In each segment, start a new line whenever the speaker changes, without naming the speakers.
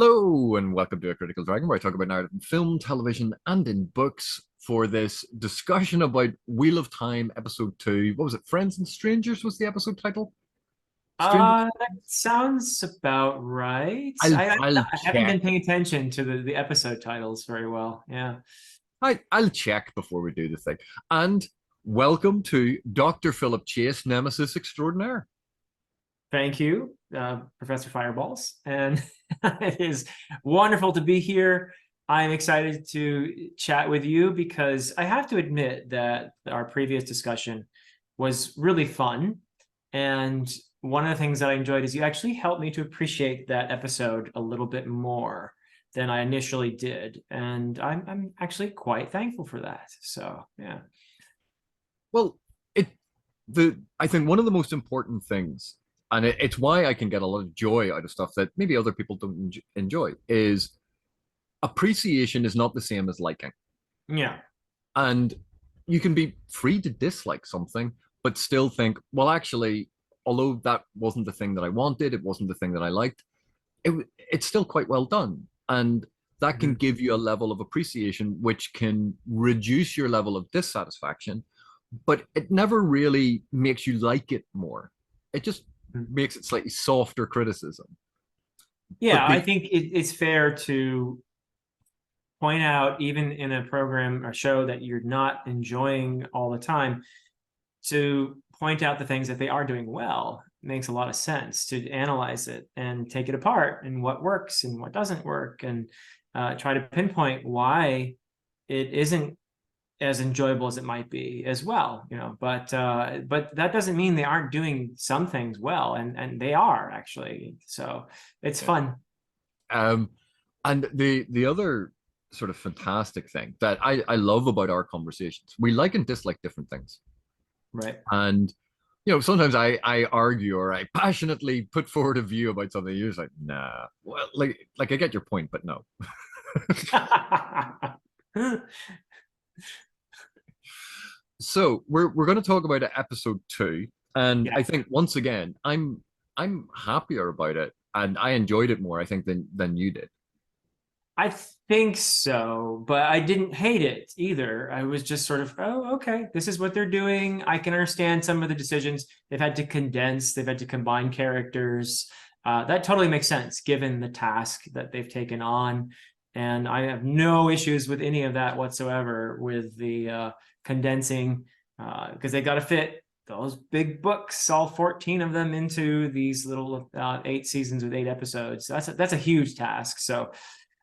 Hello and welcome to A Critical Dragon, where I talk about narrative in film, television, and in books for this discussion about Wheel of Time, Episode 2. What was it? Friends and Strangers was the episode title? Strangers?
That sounds about right.
I'll
I
I'll
I haven't been
check.
paying attention to the episode titles very well. Yeah.
I'll check before we do the thing. And welcome to Dr. Philip Chase, Nemesis Extraordinaire.
Thank you, Professor Fireballs. And it is wonderful to be here. I'm excited to chat with you because I have to admit that our previous discussion was really fun. And one of the things that I enjoyed is you actually helped me to appreciate that episode a little bit more than I initially did. And I'm actually quite thankful for that. So, yeah.
Well, I think one of the most important things, and it's why I can get a lot of joy out of stuff that maybe other people don't enjoy, is appreciation is not the same as liking.
Yeah.
And you can be free to dislike something, but still think, well, actually, although that wasn't the thing that I wanted, it wasn't the thing that I liked, it's still quite well done. And that can
Mhm.
give you a level of appreciation, which can reduce your level of dissatisfaction, but it never really makes you like it more. It just makes it slightly softer criticism.
Yeah,
But
I think it's fair to point out, even in a program or show that you're not enjoying all the time, to point out the things that they are doing well. It makes a lot of sense to analyze it and take it apart and what works and what doesn't work, and try to pinpoint why it isn't as enjoyable as it might be as well, but that doesn't mean they aren't doing some things well, and they are actually. So it's fun.
um, and the other sort of fantastic thing that I love about our conversations, we like and dislike different things.
Right.
And sometimes I argue or I passionately put forward a view about something. You're just like, nah. Well, like I get your point, but no. So we're going to talk about episode 2, and
Yeah,
I think once again I'm happier about it, and I enjoyed it more, I think, than you did.
I think so, but I didn't hate it either. I was just sort of, oh, okay, this is what they're doing. I can understand some of the decisions. They've had to condense, they've had to combine characters. That totally makes sense given the task that they've taken on. And I have no issues with any of that whatsoever with the condensing, because they got to fit those big books, all 14 of them, into these little 8 seasons with 8 episodes. That's a huge task. So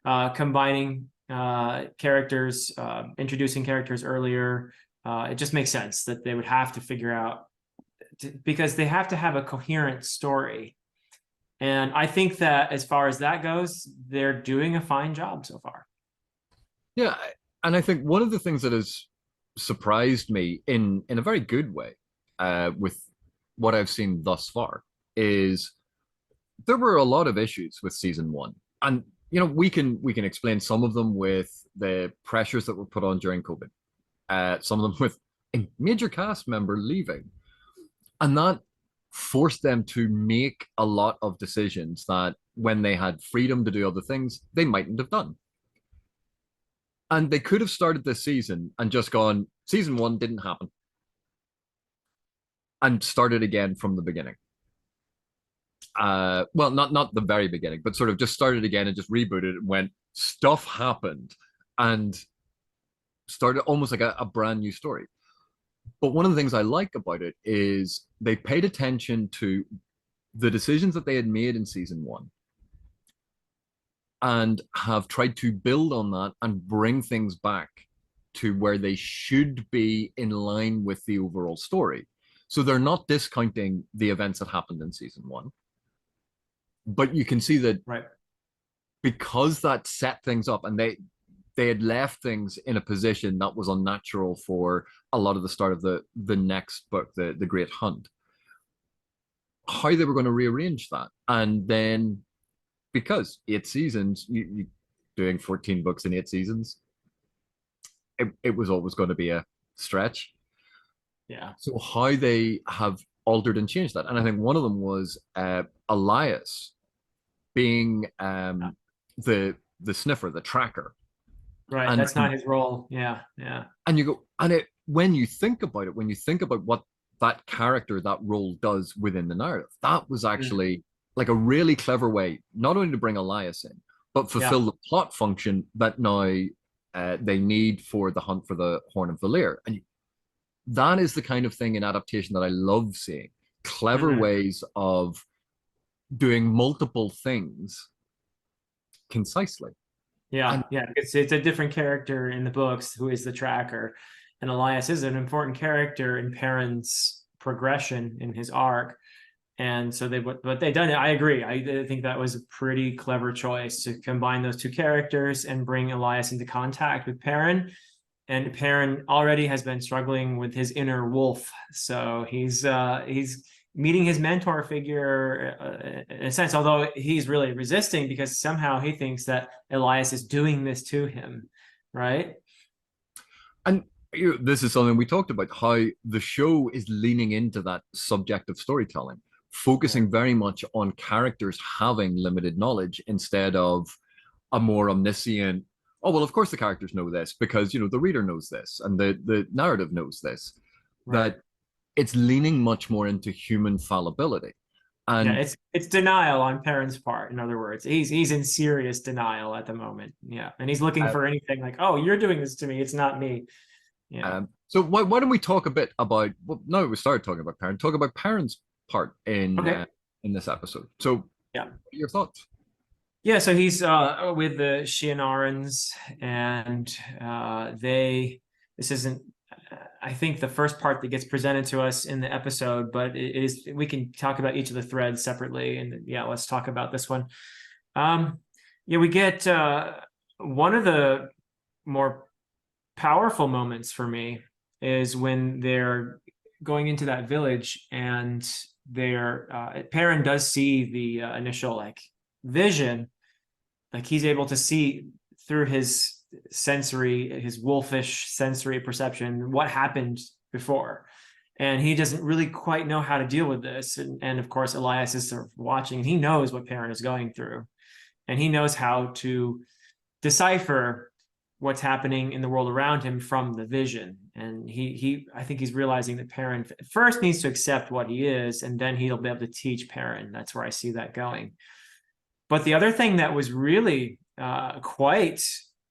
combining characters, introducing characters earlier. It just makes sense that they would have to figure out, because they have to have a coherent story. And I think that as far as that goes, they're doing a fine job so far.
Yeah, and I think one of the things that has surprised me in a very good way, with what I've seen thus far, is there were a lot of issues with season 1, and we can explain some of them with the pressures that were put on during COVID, some of them with a major cast member leaving, and that forced them to make a lot of decisions that when they had freedom to do other things they mightn't have done. And they could have started this season and just gone, season 1 didn't happen, and started again from the beginning. Well, not the very beginning, but sort of just started again and just rebooted and went, stuff happened, and started almost like a brand new story. But one of the things I like about it is they paid attention to the decisions that they had made in season 1 and have tried to build on that and bring things back to where they should be in line with the overall story. So they're not discounting the events that happened in season 1, but you can see that
Right.
because that set things up, and they had left things in a position that was unnatural for a lot of the start of the next book, the Great Hunt, how they were going to rearrange that. And then, because 8 seasons, you doing 14 books in 8 seasons, it was always going to be a stretch.
Yeah.
So how they have altered and changed that, and I think one of them was Elias being the sniffer, the tracker.
Right.
And
That's not his role. Yeah. Yeah.
and you go, and it, when you think about it, when you think about what that character, that role does within the narrative, that was
Mm.
actually like a really clever way, not only to bring Elias in, but
Yeah.
fulfill the plot function that now they need for the hunt for the Horn of Valir. And that is the kind of thing in adaptation that I love seeing. Clever
Mhm.
ways of doing multiple things concisely.
Yeah,
And
yeah. It's a different character in the books who is the tracker, and Elias is an important character in Perrin's progression in his arc. And so they what they done. I agree. I think that was a pretty clever choice to combine those two characters and bring Elias into contact with Perrin. And Perrin already has been struggling with his inner wolf, so he's meeting his mentor figure in a sense, although he's really resisting because somehow he thinks that Elias is doing this to him, right?
and this is something we talked about, how the show is leaning into that subjective storytelling,
Yeah.
focusing very much on characters having limited knowledge instead of a more omniscient, oh well, of course the characters know this because the reader knows this and the narrative knows this.
Right.
That it's leaning much more into human fallibility.
Yeah,
And
it's denial on Perrin's part. In other words, he's in serious denial at the moment. Yeah, and he's looking
uh,
for anything like, "Oh, you're doing this to me. It's not me." Yeah.
so why don't we talk a bit about, well, no, we started talking about Perrin, talk about Perrin's part
Okay.
in this episode. So what
Yeah.
are your thoughts?
Yeah, so he's with the Shianarans, and they. This isn't, I think, the first part that gets presented to us in the episode, but it is. We can talk about each of the threads separately, and yeah, let's talk about this one. Um, yeah, we get one of the more powerful moments for me is when they're going into that village, and they're Perrin does see the initial like vision, like he's able to see through his wolfish sensory perception what happened before, and he doesn't really quite know how to deal with this, and of course Elias is sort of watching, and he knows what Perrin is going through, and he knows how to decipher what's happening in the world around him from the vision. And he I think he's realizing that Perrin first needs to accept what he is, and then he'll be able to teach Perrin. That's where I see that going. But the other thing that was really quite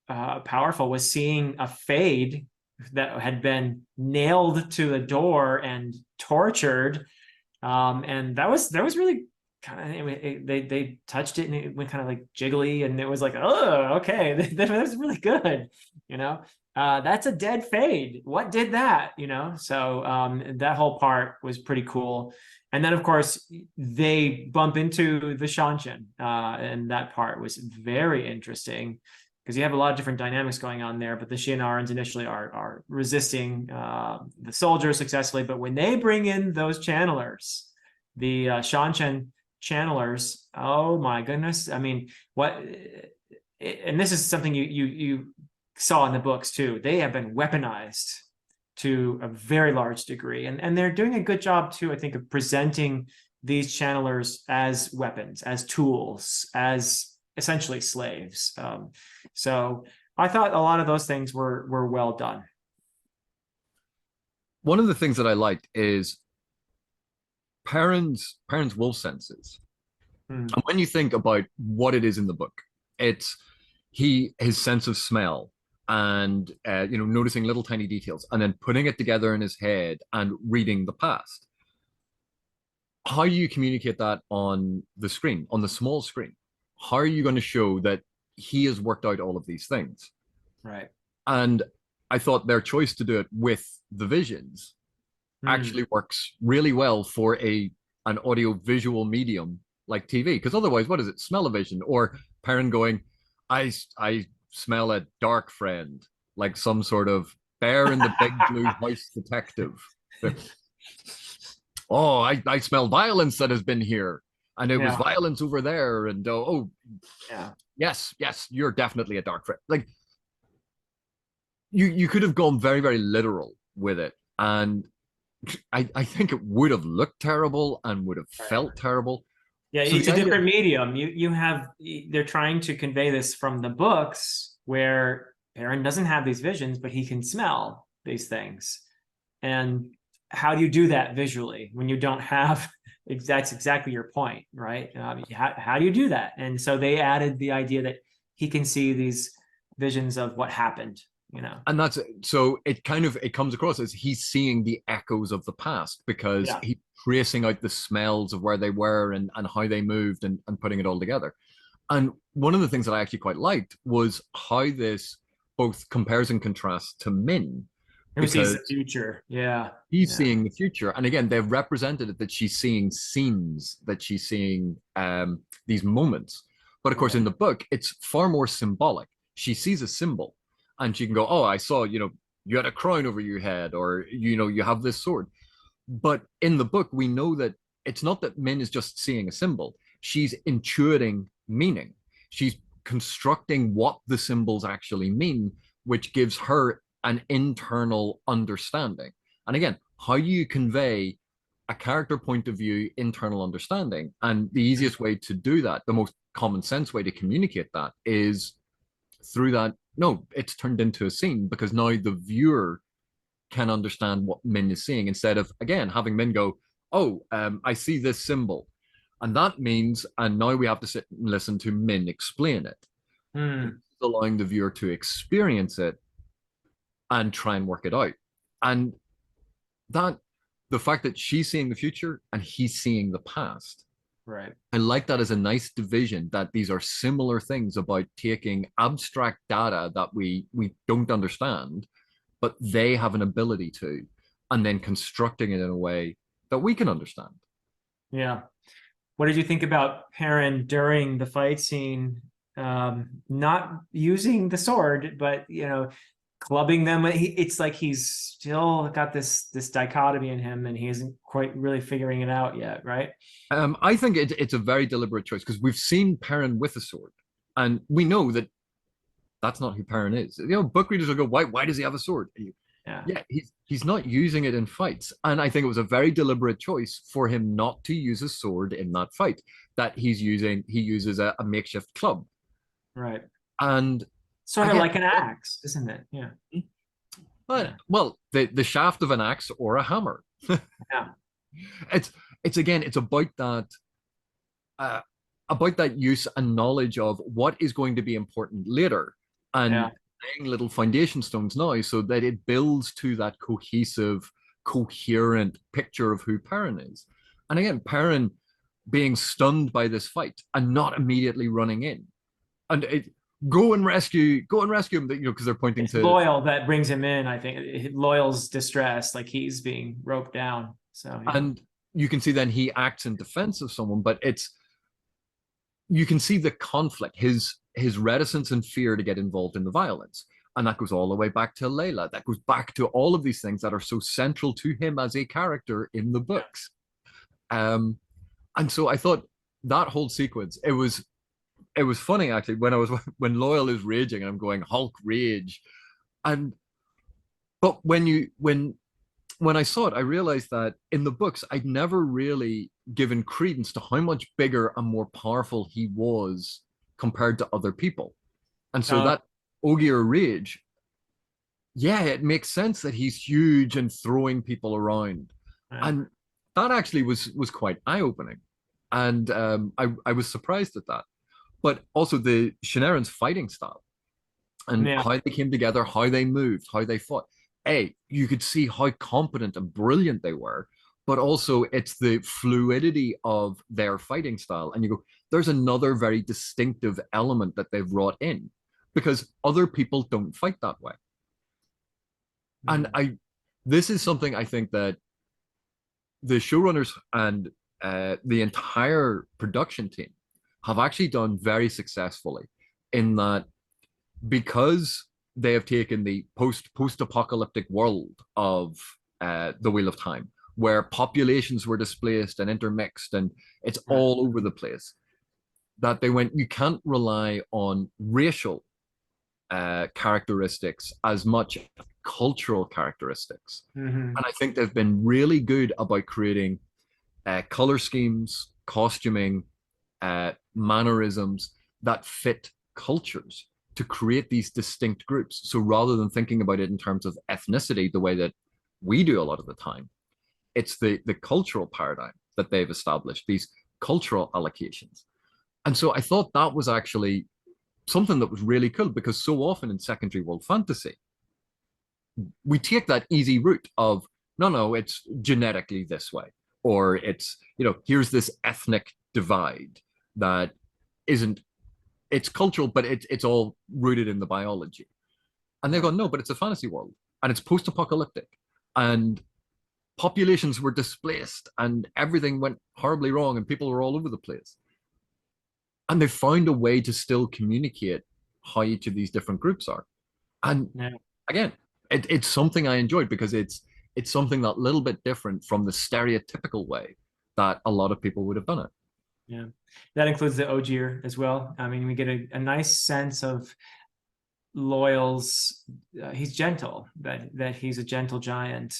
powerful was seeing a fade that had been nailed to the door and tortured, and that was really kind of, they touched it and it went kind of like jiggly, and it was like, oh, okay, that was really good, you know. That's a dead fade. What did that, so that whole part was pretty cool. And then of course they bump into the Seanchan, and that part was very interesting because you have a lot of different dynamics going on there. But the Shianarans initially are resisting the soldiers successfully, but when they bring in those channelers, the Seanchan channelers, oh my goodness, I mean, what, and this is something you saw in the books too, they have been weaponized to a very large degree, and they're doing a good job too, I think, of presenting these channelers as weapons, as tools, as essentially slaves. So I thought a lot of those things were well done.
One of the things that I liked is Perrin's wolf senses.
Hmm.
And when you think about what it is in the book, it's his sense of smell and noticing little tiny details and then putting it together in his head and reading the past. How do you communicate that on the screen, on the small screen? How are you going to show that he has worked out all of these things?
Right.
And I thought their choice to do it with the visions
Hmm.
actually works really well for an audio visual medium like TV. Because otherwise, what is it? Smell-o-vision or Perrin going, I smell a dark friend, like some sort of bear in the big blue house detective. Oh, I smell violence that has been here, and it was
Yeah.
violence over there, and oh,
Yeah.
yes, you're definitely a dark friend. Like you could have gone very, very literal with it, and I think it would have looked terrible and would have
Right.
felt terrible.
Yeah,
So
it's
the
a
idea,
different medium. You have they're trying to convey this from the books where Perrin doesn't have these visions, but he can smell these things. And how do you do that visually when you don't have that's exactly your point, right? How do you do that? And so they added the idea that he can see these visions of what happened, you know.
and that's so it kind of it comes across as he's seeing the echoes of the past because
Yeah.
he's tracing out the smells of where they were and how they moved and putting it all together. And one of the things that I actually quite liked was how this both compares and contrasts to Min,
Who sees
because
the future? Yeah.
he's
Yeah.
seeing the future. And again, they've represented it that she's seeing scenes, that she's seeing these moments. But of course,
Right.
in the book, it's far more symbolic. She sees a symbol and she can go, oh, I saw, you had a crown over your head, or, you have this sword. But in the book, we know that it's not that Min is just seeing a symbol. She's intuiting meaning. She's constructing what the symbols actually mean, which gives her an internal understanding. And again, how you convey a character point of view, internal understanding. And the easiest way to do that, the most common sense way to communicate that is through that. No, it's turned into a scene because now the viewer can understand what Min is seeing instead of, again, having Min go, oh, I see this symbol. And that means, and now we have to sit and listen to Min explain it,
Hmm.
allowing the viewer to experience it and try and work it out. And that, the fact that she's seeing the future and he's seeing the past,
Right.
I like that as a nice division, that these are similar things about taking abstract data that we don't understand, but they have an ability to, and then constructing it in a way that we can understand.
Yeah. What did you think about Perrin during the fight scene? Not using the sword, but clubbing them. It's like he's still got this dichotomy in him, and he isn't quite really figuring it out yet, right?
I think it's a very deliberate choice because we've seen Perrin with a sword, and we know that that's not who Perrin is. Book readers will go, "Why does he have a sword?"
Yeah.
Yeah, he's not using it in fights, and I think it was a very deliberate choice for him not to use a sword in that fight. That he uses a makeshift club,
Right.
and
Sort of
again,
like an axe, isn't it? Yeah.
but
Yeah.
well, the shaft of an axe or a hammer.
Yeah.
it's it's uh, about that use and knowledge of what is going to be important later, and
Yeah.
laying little foundation stones now so that it builds to that cohesive, coherent picture of who Perrin is. And again, Perrin being stunned by this fight and not immediately running in, and go and rescue him. Because they're pointing
It's
to,
Loial that brings him in, I think. Loyal's distressed, like he's being roped down. So yeah.
and you can see then he acts in defense of someone, but you can see the conflict, his reticence and fear to get involved in the violence. And that goes all the way back to Layla. That goes back to all of these things that are so central to him as a character in the books. Um, and so I thought that whole sequence, it was funny actually when Loial is raging and I'm going Hulk rage. And but when I saw it, I realized that in the books, I'd never really given credence to how much bigger and more powerful he was compared to other people. And so
Uh,
that Ogier rage, yeah, it makes sense that he's huge and throwing people around.
yeah.
And that actually was quite eye-opening. And I was surprised at that. But also the Shannarans' fighting style and
Yeah.
how they came together, how they moved, how they fought. You could see how competent and brilliant they were, but also it's the fluidity of their fighting style. And you go, there's another very distinctive element that they've brought in because other people don't fight that way. And
Mm.
this is something I think that the showrunners and the entire production team have actually done very successfully in that because they have taken the post-apocalyptic world of the Wheel of Time, where populations were displaced and intermixed, and it's
Right.
all over the place. That they went, you can't rely on racial characteristics as much as cultural characteristics.
Mhm.
And I think they've been really good about creating color schemes, costuming, mannerisms that fit cultures to create these distinct groups. So rather than thinking about it in terms of ethnicity, the way that we do a lot of the time, it's the cultural paradigm that they've established, these cultural allocations. And so I thought that was actually something that was really cool, because so often in secondary world fantasy, we take that easy route of no, it's genetically this way, or it's, here's this ethnic divide that isn't, it's cultural, but it's all rooted in the biology. And they go, no, but it's a fantasy world and it's post-apocalyptic and populations were displaced and everything went horribly wrong and people were all over the place. And they found a way to still communicate how each of these different groups are. And again, it's something I enjoyed because it's something that little bit different from the stereotypical way that a lot of people would have done it.
Yeah, that includes the Ogier as well. I mean, we get a nice sense of Loial's. He's gentle. That he's a gentle giant.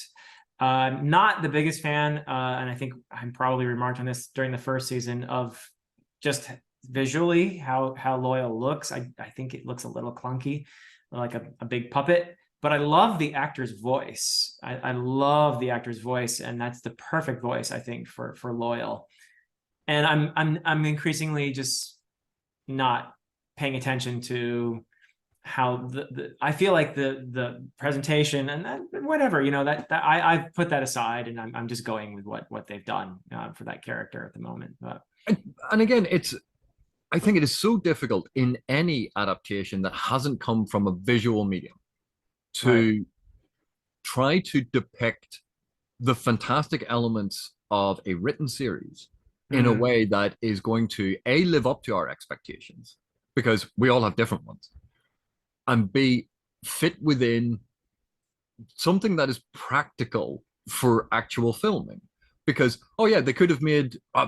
Not the biggest fan, and I think I probably remarked on this during the first season, of just visually how Loial looks. I think it looks a little clunky, like a big puppet. But I love the actor's voice. I love the actor's voice, and that's the perfect voice, I think, for Loial. And I'm increasingly just not paying attention to how I feel like the presentation and that, whatever, that I've put that aside, and I'm just going with what they've done for that character at the moment. But
and again, I think it is so difficult in any adaptation that hasn't come from a visual medium to try to depict the fantastic elements of a written series in a way that is going to live up to our expectations, because we all have different ones, and B, fit within something that is practical for actual filming. Because they could have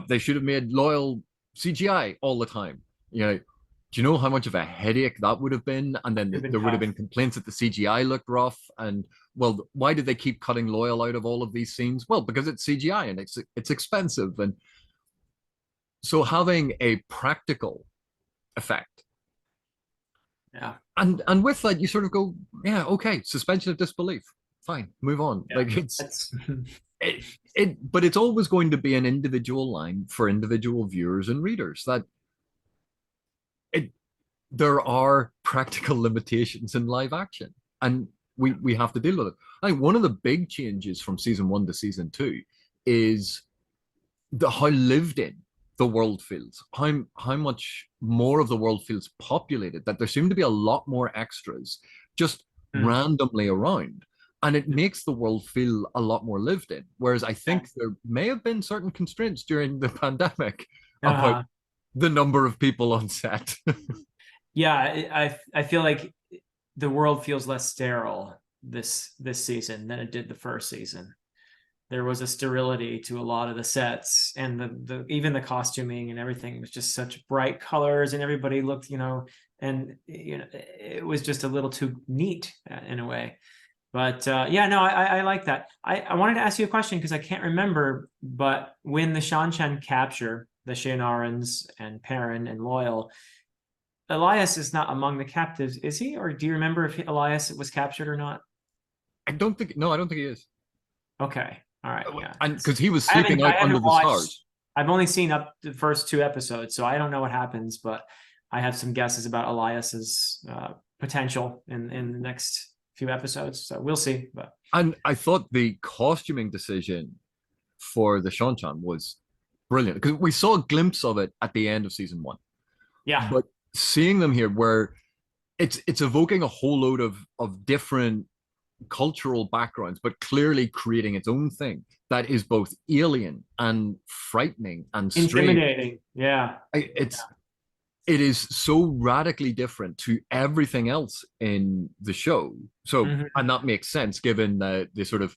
they should have made Loial CGI all the time. Do you know how much of a headache that would have been? And then there would have been complaints that the CGI looked rough. And well, why did they keep cutting Loial out of all of these scenes? Well, because it's CGI and it's expensive. And so having a practical effect.
Yeah.
And with that, you sort of go, yeah, okay, suspension of disbelief. Fine, move on. Yeah, like but it's always going to be an individual line for individual viewers and readers, that there are practical limitations in live action, and we have to deal with it. I think one of the big changes from season 1 to season 2 is how lived in the world feels, how much more of the world feels populated, that there seem to be a lot more extras just randomly around, and it makes the world feel a lot more lived in. Whereas I think there may have been certain constraints during the pandemic about the number of people on set.
Yeah, I feel like the world feels less sterile this season than it did the first season. There was a sterility to a lot of the sets, and the even the costuming and everything was just such bright colors, and everybody looked, and it was just a little too neat in a way. But I like that. I wanted to ask you a question because I can't remember, but when the Seanchan capture the Shienarans and Perrin and Loial, Elias is not among the captives, is he? Or do you remember if Elias was captured or not?
I don't think he is.
Okay. All right. Yeah.
And because he was sleeping out under the stars.
I've only seen up the first 2 episodes, so I don't know what happens, but I have some guesses about Elias's potential in the next few episodes. So we'll see. But
and I thought the costuming decision for the Seanchan was brilliant, because we saw a glimpse of it at the end of season 1.
Yeah.
But seeing them here, where it's evoking a whole load of different cultural backgrounds, but clearly creating its own thing that is both alien and frightening and
intimidating. Yeah.
It is so radically different to everything else in the show. So, and that makes sense given the sort of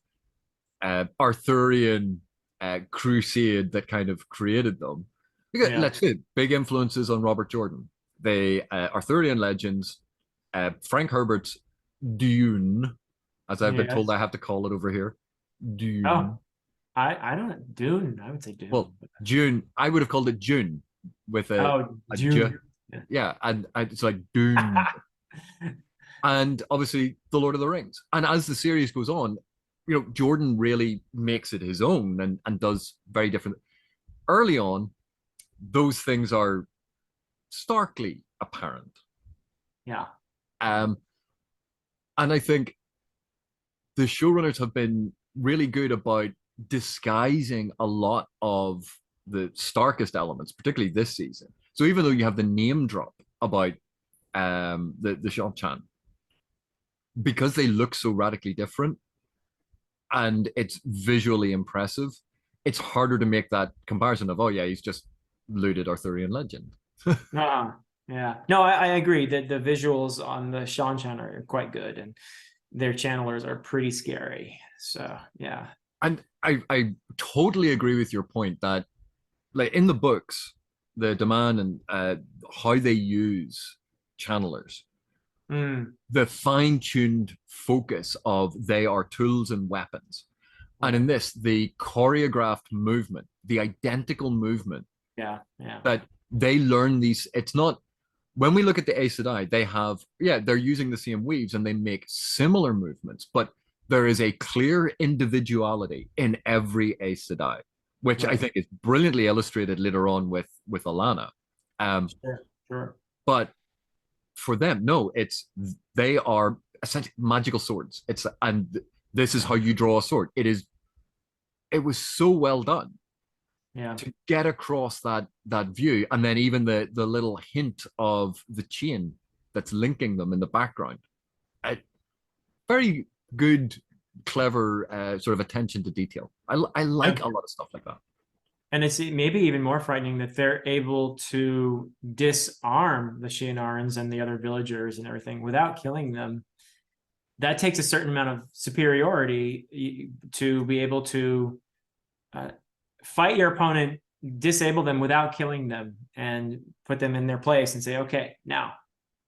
Arthurian crusade that kind of created them. Because, let's say, big influences on Robert Jordan. The Arthurian legends, Frank Herbert's Dune, as I've been told I have to call it over here. Dune.
Oh, I don't know. Dune. I would say Dune.
Well, Dune. I would have called it June, with
Oh,
a j.
June. Yeah.
Yeah, and it's like Dune, and obviously the Lord of the Rings. And as the series goes on, Jordan really makes it his own and does very different. Early on, those things are starkly apparent.
Yeah.
Um, and I think the showrunners have been really good about disguising a lot of the starkest elements, particularly this season. So even though you have the name drop about the Seanchan, because they look so radically different and it's visually impressive, it's harder to make that comparison of, oh yeah, he's just looted Arthurian legend.
Yeah. No, I agree that the visuals on the Seanchan are quite good, and their channelers are pretty scary. So yeah.
And I totally agree with your point that, like, in the books, the demand and how they use channelers,
Mm,
the fine-tuned focus of they are tools and weapons. And
right.
in this, the choreographed movement, the identical movement
Yeah. Yeah.
that they learn these. It's not, when we look at the Aes Sedai, they have, yeah, they're using the same weaves and they make similar movements, but there is a clear individuality in every Aes Sedai, which I
Right.
think is brilliantly illustrated later on with Alana.
Sure. Sure.
But for them, no, it's, they are essentially magical swords. It's, and this is
Yeah.
how you draw a sword. It was so well done
Yeah.
to get across that view, and then even the little hint of the chain that's linking them in the background. Uh, Very good, clever sort of attention to detail. I like
And
a lot of stuff like that.
and it's maybe even more frightening that they're able to disarm the Shianarans and the other villagers and everything without killing them. That takes a certain amount of superiority to be able to uh, fight your opponent, disable them without killing them, and put them in their place and say, okay, now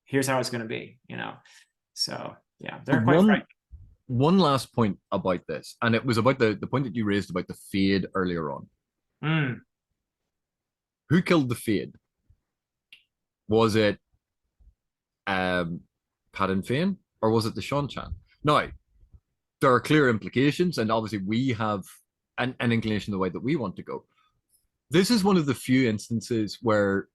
here's how it's going to be, So yeah,
The
they're quite frightening.
one last point about this, and it was about the point that you raised about the Fade earlier on.
Mm,
Who killed the Fade? Was it um Padden Fane or was it the Seanchan? Now, there are clear implications, and obviously we have an inclination the way that we want to go. This is one of the few instances where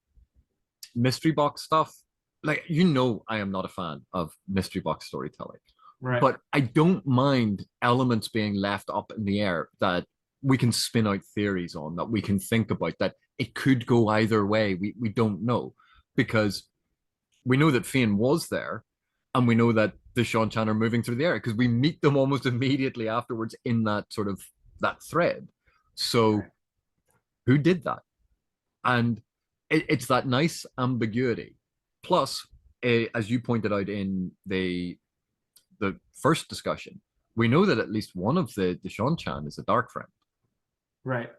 mystery box stuff, like, I am not a fan of mystery box storytelling,
right.
but I don't mind elements being left up in the air that we can spin out theories on, that we can think about, that it could go either way. We don't know, because we know that Fane was there, and we know that the Seanchan are moving through the air because we meet them almost immediately afterwards in that sort of that thread. So
Right.
who did that? And it's that nice ambiguity. Plus, as you pointed out in the first discussion, we know that at least one of the Seanchan is a dark friend.
Right. Right.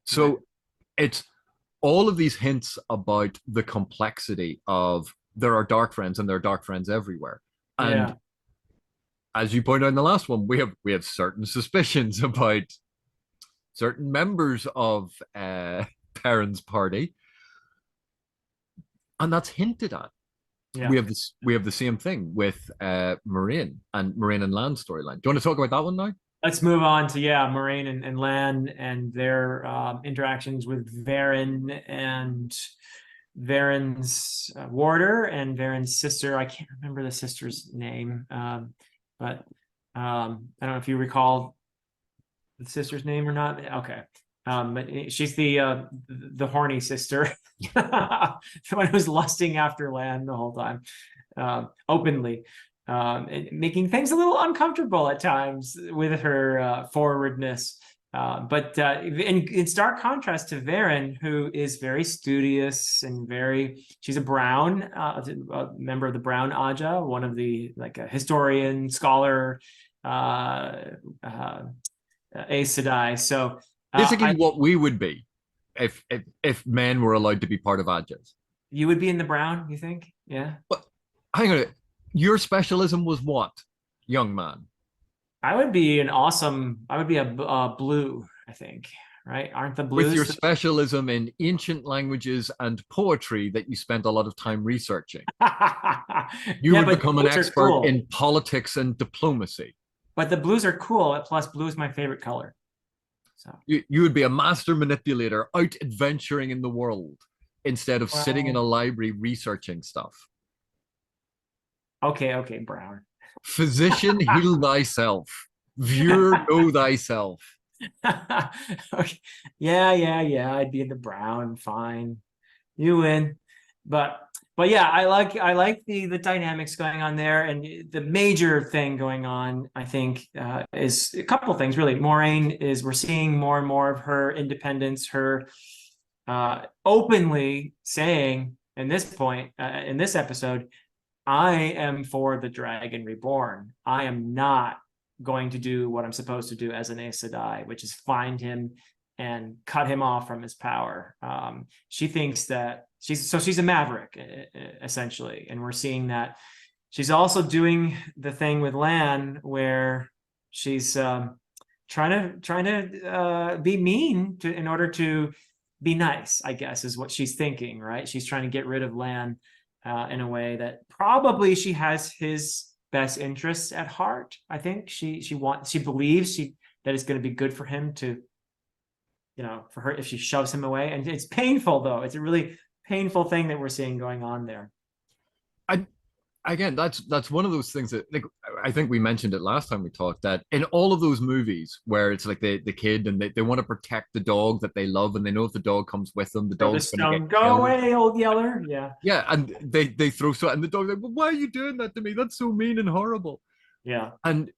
So it's all of these hints about the complexity of, there are dark friends and there are dark friends everywhere. And
Yeah.
as you pointed out in the last one, we have certain suspicions about certain members of Perrin's party, and that's hinted at. We
Yeah.
have this. We have the same thing with Moiraine and Lan storyline. Do you want to talk about that one now?
Let's move on to Moiraine and Lan and their interactions with Varen and Varen's warder and Varen's sister. I can't remember the sister's name, but I don't know if you recall the sister's name or not. Okay, but she's the horny sister, the one who's lusting after Lan the whole time, openly. And making things a little uncomfortable at times with her forwardness. But in stark contrast to Varen, who is very studious and she's a Brown, a member of the Brown Aja, one of the, like, a historian, scholar, Aes Sedai. So
Basically, what we would be if men were allowed to be part of Adjas.
you would be in the Brown, you think? Yeah.
But hang on, your specialism was what, young man?
I would be a blue, I think. right? Aren't the
With your
blues?
specialism in ancient languages and poetry that you spent a lot of time researching, you
Yeah,
would
but the
become an
blues are
expert
cool.
in politics and diplomacy.
But the blues are cool. Plus, blue is my favorite color. So,
You would be a master manipulator out adventuring in the world instead of sitting in a
well,
library researching stuff.
okay, okay, Brown.
Physician, heal thyself. Viewer, know thyself.
Okay. Yeah, yeah, yeah. I'd be in the brown. Fine. You win. But yeah, I like the dynamics going on there, and the major thing going on, I think, is a couple things really. Moiraine is we're seeing more and more of her independence, her openly saying in this point in this episode, I am for the Dragon Reborn. I am not going to do what I'm supposed to do as an Aes Sedai, which is find him and cut him off from his power. She thinks that she's a maverick essentially, and we're seeing that she's also doing the thing with Lan where she's trying to be mean in order to be nice, I guess, is what she's thinking, right? She's trying to get rid of Lan in a way that probably she has his best interests at heart. I think she believes that it's going to be good for him to, for her if she shoves him away. And it's painful though. It's a really painful thing that we're seeing going on there.
I again, that's one of those things that, like, I think we mentioned it last time we talked, that in all of those movies where it's like the kid and they want to protect the dog that they love, and they know if the dog comes with them, the
Throw the
dog's going to get
stone, go
killed.
away, old yeller. Yeah.
Yeah, and they throw so, and the dog's like, well, why are you doing that to me? That's so mean and horrible.
Yeah.
And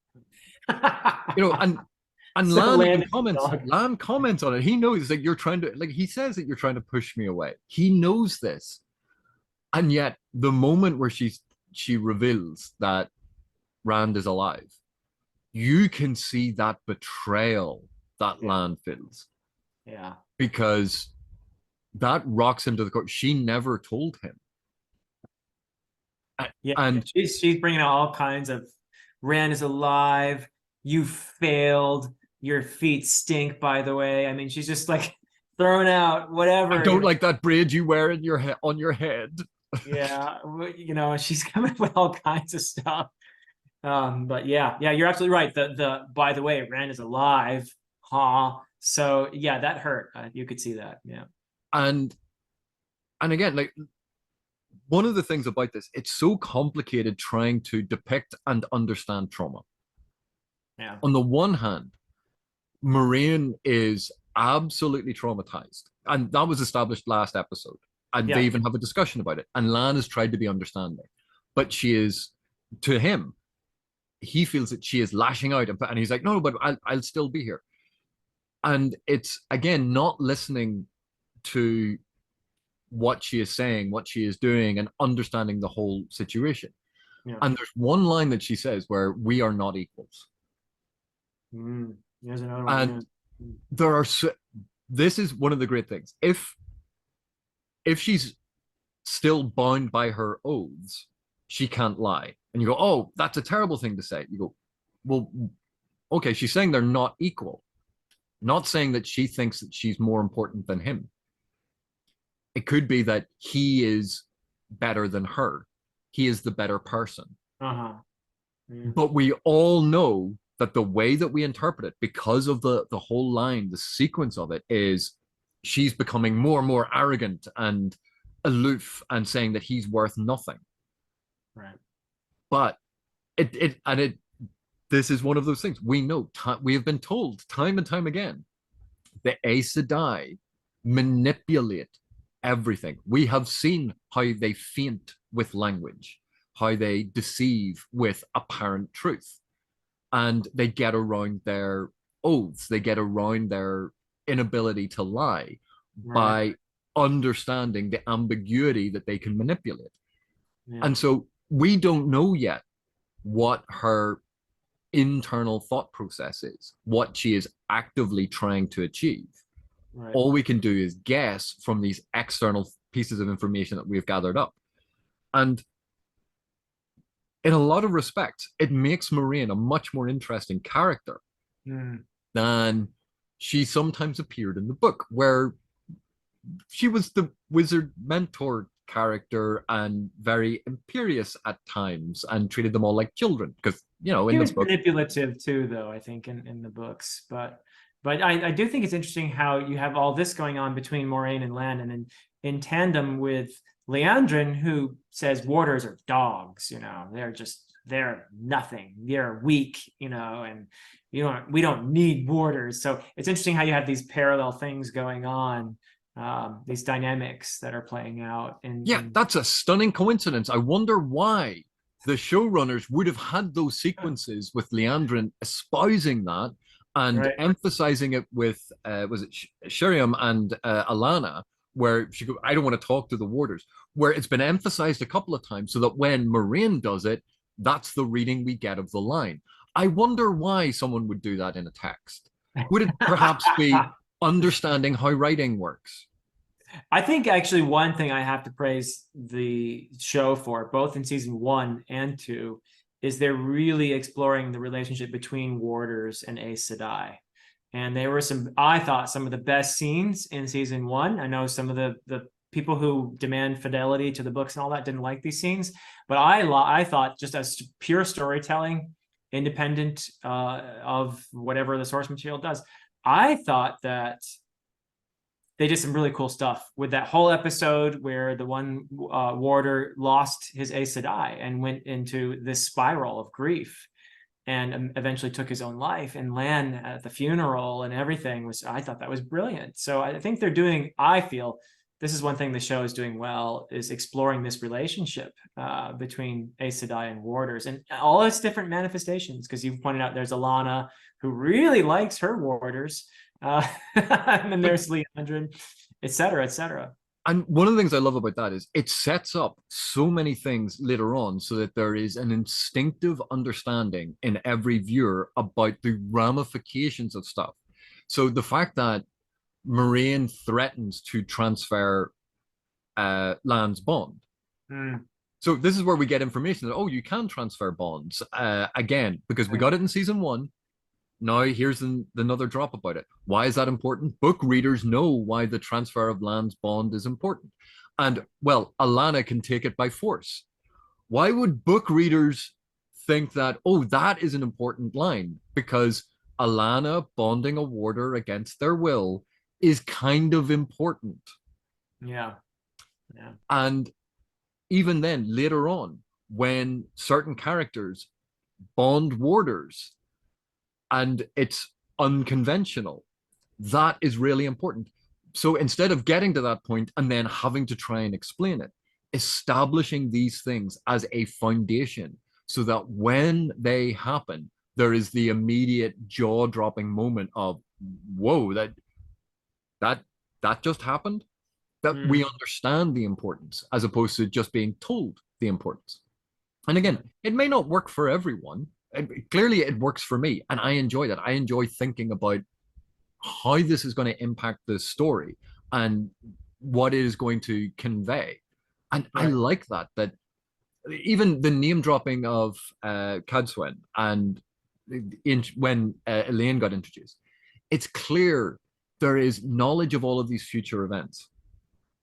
and
So Landon dog.
Lan comments on it. He knows, like, you're trying to, like, he says that you're trying to push me away. He knows this. And yet the moment where she reveals that Rand is alive, you can see that betrayal that Lan feels.
Yeah.
Because that rocks him to the core. She never told him.
Yeah.
And
She's bringing out all kinds of Rand is alive. You failed. Your feet stink, by the way. I mean, she's just like throwing out whatever.
I don't like that braid you wear in on your head.
Yeah, she's coming up with all kinds of stuff. But yeah, you're absolutely right. The by the way, Rand is alive. Huh. So yeah, that hurt. You could see that. Yeah.
And again, like, one of the things about this, it's so complicated trying to depict and understand trauma.
Yeah.
On the one hand, Moiraine is absolutely traumatized, and that was established last episode. And
Yeah.
they even have a discussion about it. And Lan has tried to be understanding, but she is, to him, he feels that she is lashing out, and he's like, no, but I'll still be here. And it's, again, not listening to what she is saying, what she is doing, and understanding the whole situation.
Yeah.
And there's one line that she says where we are not equals.
There's another one.
And there are this is one of the great things. If she's still bound by her oaths, she can't lie. And you go, oh, that's a terrible thing to say. You go, well, okay, she's saying they're not equal, not saying that she thinks that she's more important than him. It could be that he is better than her. He is the better person.
Uh-huh.
But we all know that the way that we interpret it, because of the whole line, the sequence of it, is she's becoming more and more arrogant and aloof and saying that he's worth nothing.
Right.
But this is one of those things we know. We have been told time and time again, the Aes Sedai manipulate everything. We have seen how they feint with language, how they deceive with apparent truth, and they get around their oaths. They get around their inability to lie by understanding the ambiguity that they can manipulate. Yeah. And so we don't know yet what her internal thought process is, what she is actively trying to achieve. Right. All we can do is guess from these external pieces of information that we've gathered up. And in a lot of respects, it makes Moiraine a much more interesting character than she sometimes appeared in the book, where she was the wizard mentor character and very imperious at times and treated them all like children because
He
in the
was
book.
manipulative too, though, I think, in the books. But I do think it's interesting how you have all this going on between Moiraine and Lan, and in tandem with Liandrin, who says warders are dogs, they're nothing, they're weak, and we don't need warders. So it's interesting how you have these parallel things going on, these dynamics that are playing out.
Yeah, that's a stunning coincidence. I wonder why the showrunners would have had those sequences with Liandrin espousing that and
right.
emphasizing it with was it Sheriam and Alana, where she go, I don't want to talk to the warders, where it's been emphasized a couple of times so that when Moiraine does it, that's the reading we get of the line. I wonder why someone would do that in a text. Would it perhaps be understanding how writing works?
I think actually one thing I have to praise the show for, both in season 1 and 2, is they're really exploring the relationship between warders and Aes Sedai. And there were I thought, some of the best scenes in season 1. I know some of the people who demand fidelity to the books and all that didn't like these scenes, but I thought, just as pure storytelling, independent of whatever the source material does, I thought that they did some really cool stuff with that whole episode where the one warder lost his Aes Sedai and went into this spiral of grief and eventually took his own life. And Lan at the funeral and everything I thought that was brilliant. So I think I feel this is one thing the show is doing well, is exploring this relationship between Aes Sedai and warders and all its different manifestations. Because you've pointed out there's Alana, who really likes her warders. And then there's Liandrin, et cetera, et cetera.
And one of the things I love about that is it sets up so many things later on so that there is an instinctive understanding in every viewer about the ramifications of stuff. So the fact that Moiraine threatens to transfer Lan's bond. So this is where we get information that, you can transfer bonds again, because we got it in season 1. Now here's another drop about it. Why is that important? Book readers know why the transfer of Lan's bond is important. And, well, Alana can take it by force. Why would book readers think that, that is an important line? Because Alana bonding a warder against their will is kind of important.
Yeah.
And even then, later on, when certain characters bond warders, and it's unconventional, that is really important. So instead of getting to that point and then having to try and explain it, establishing these things as a foundation so that when they happen, there is the immediate jaw-dropping moment of, whoa, that just happened? That we understand the importance as opposed to just being told the importance. And again, it may not work for everyone. Clearly it works for me, and I enjoy that. I enjoy thinking about how this is going to impact the story and what it is going to convey. And I like that even the name dropping of Cadsuane and when Elayne got introduced, it's clear there is knowledge of all of these future events.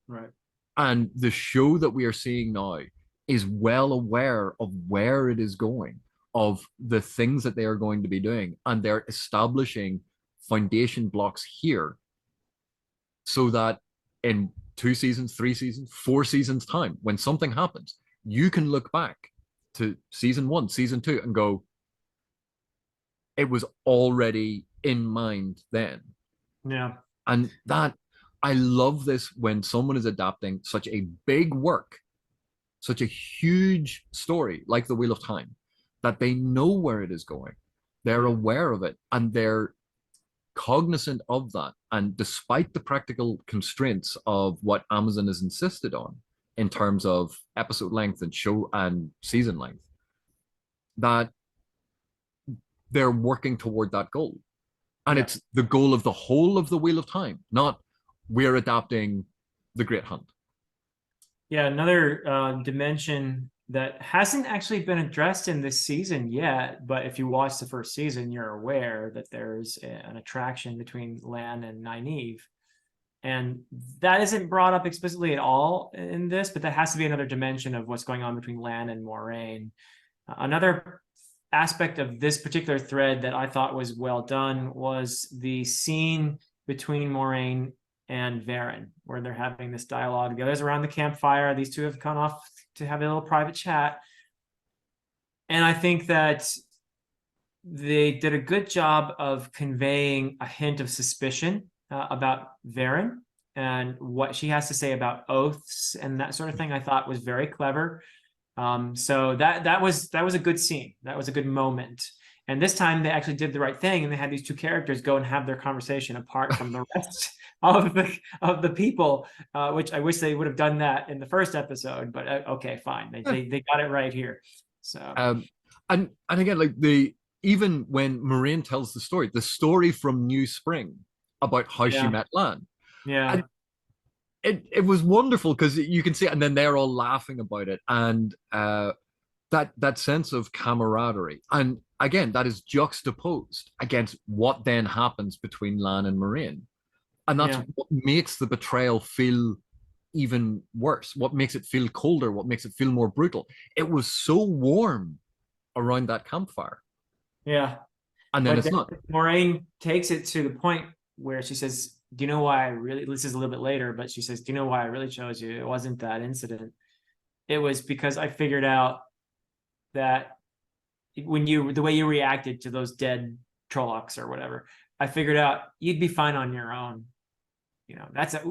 Right.
And the show that we are seeing now is well aware of where it is going, of the things that they are going to be doing, and they're establishing foundation blocks here so that in 2 seasons, 3 seasons, 4 seasons time, when something happens, you can look back to season 1, season 2 and go, it was already in mind then.
Yeah.
And that, I love this when someone is adapting such a big work, such a huge story like The Wheel of Time, that they know where it is going. They're aware of it and they're cognizant of that. And despite the practical constraints of what Amazon has insisted on in terms of episode length and show and season length, that they're working toward that goal. And it's the goal of the whole of The Wheel of Time, not we're adapting The Great Hunt.
Yeah, another dimension that hasn't actually been addressed in this season yet. But if you watch the first season, you're aware that there's an attraction between Lan and Nynaeve. And that isn't brought up explicitly at all in this, but that has to be another dimension of what's going on between Lan and Moiraine. Another aspect of this particular thread that I thought was well done was the scene between Moiraine and Perrin, where they're having this dialogue. The others around the campfire. These two have gone off to have a little private chat. And I think that they did a good job of conveying a hint of suspicion about Perrin and what she has to say about oaths and that sort of thing. I thought was very clever. So that was a good scene. That was a good moment. And this time they actually did the right thing, and they had these two characters go and have their conversation apart from the rest of the people, which I wish they would have done that in the first episode. But okay, fine. They got it right here. So
and again, like even when Moiraine tells the story from New Spring about how she met Lan.
Yeah.
It was wonderful because you can see it, and then they're all laughing about it, and that sense of camaraderie, and again, that is juxtaposed against what then happens between Lan and Moiraine, and that's what makes the betrayal feel even worse. What makes it feel colder? What makes it feel more brutal? It was so warm around that campfire.
Yeah,
and then it's not.
Moiraine takes it to the point where she says, do you know why I really, this is a little bit later, but she says, do you know why I really chose you? It wasn't that incident. It was because I figured out that when the way you reacted to those dead Trollocs or whatever, I figured out you'd be fine on your own. That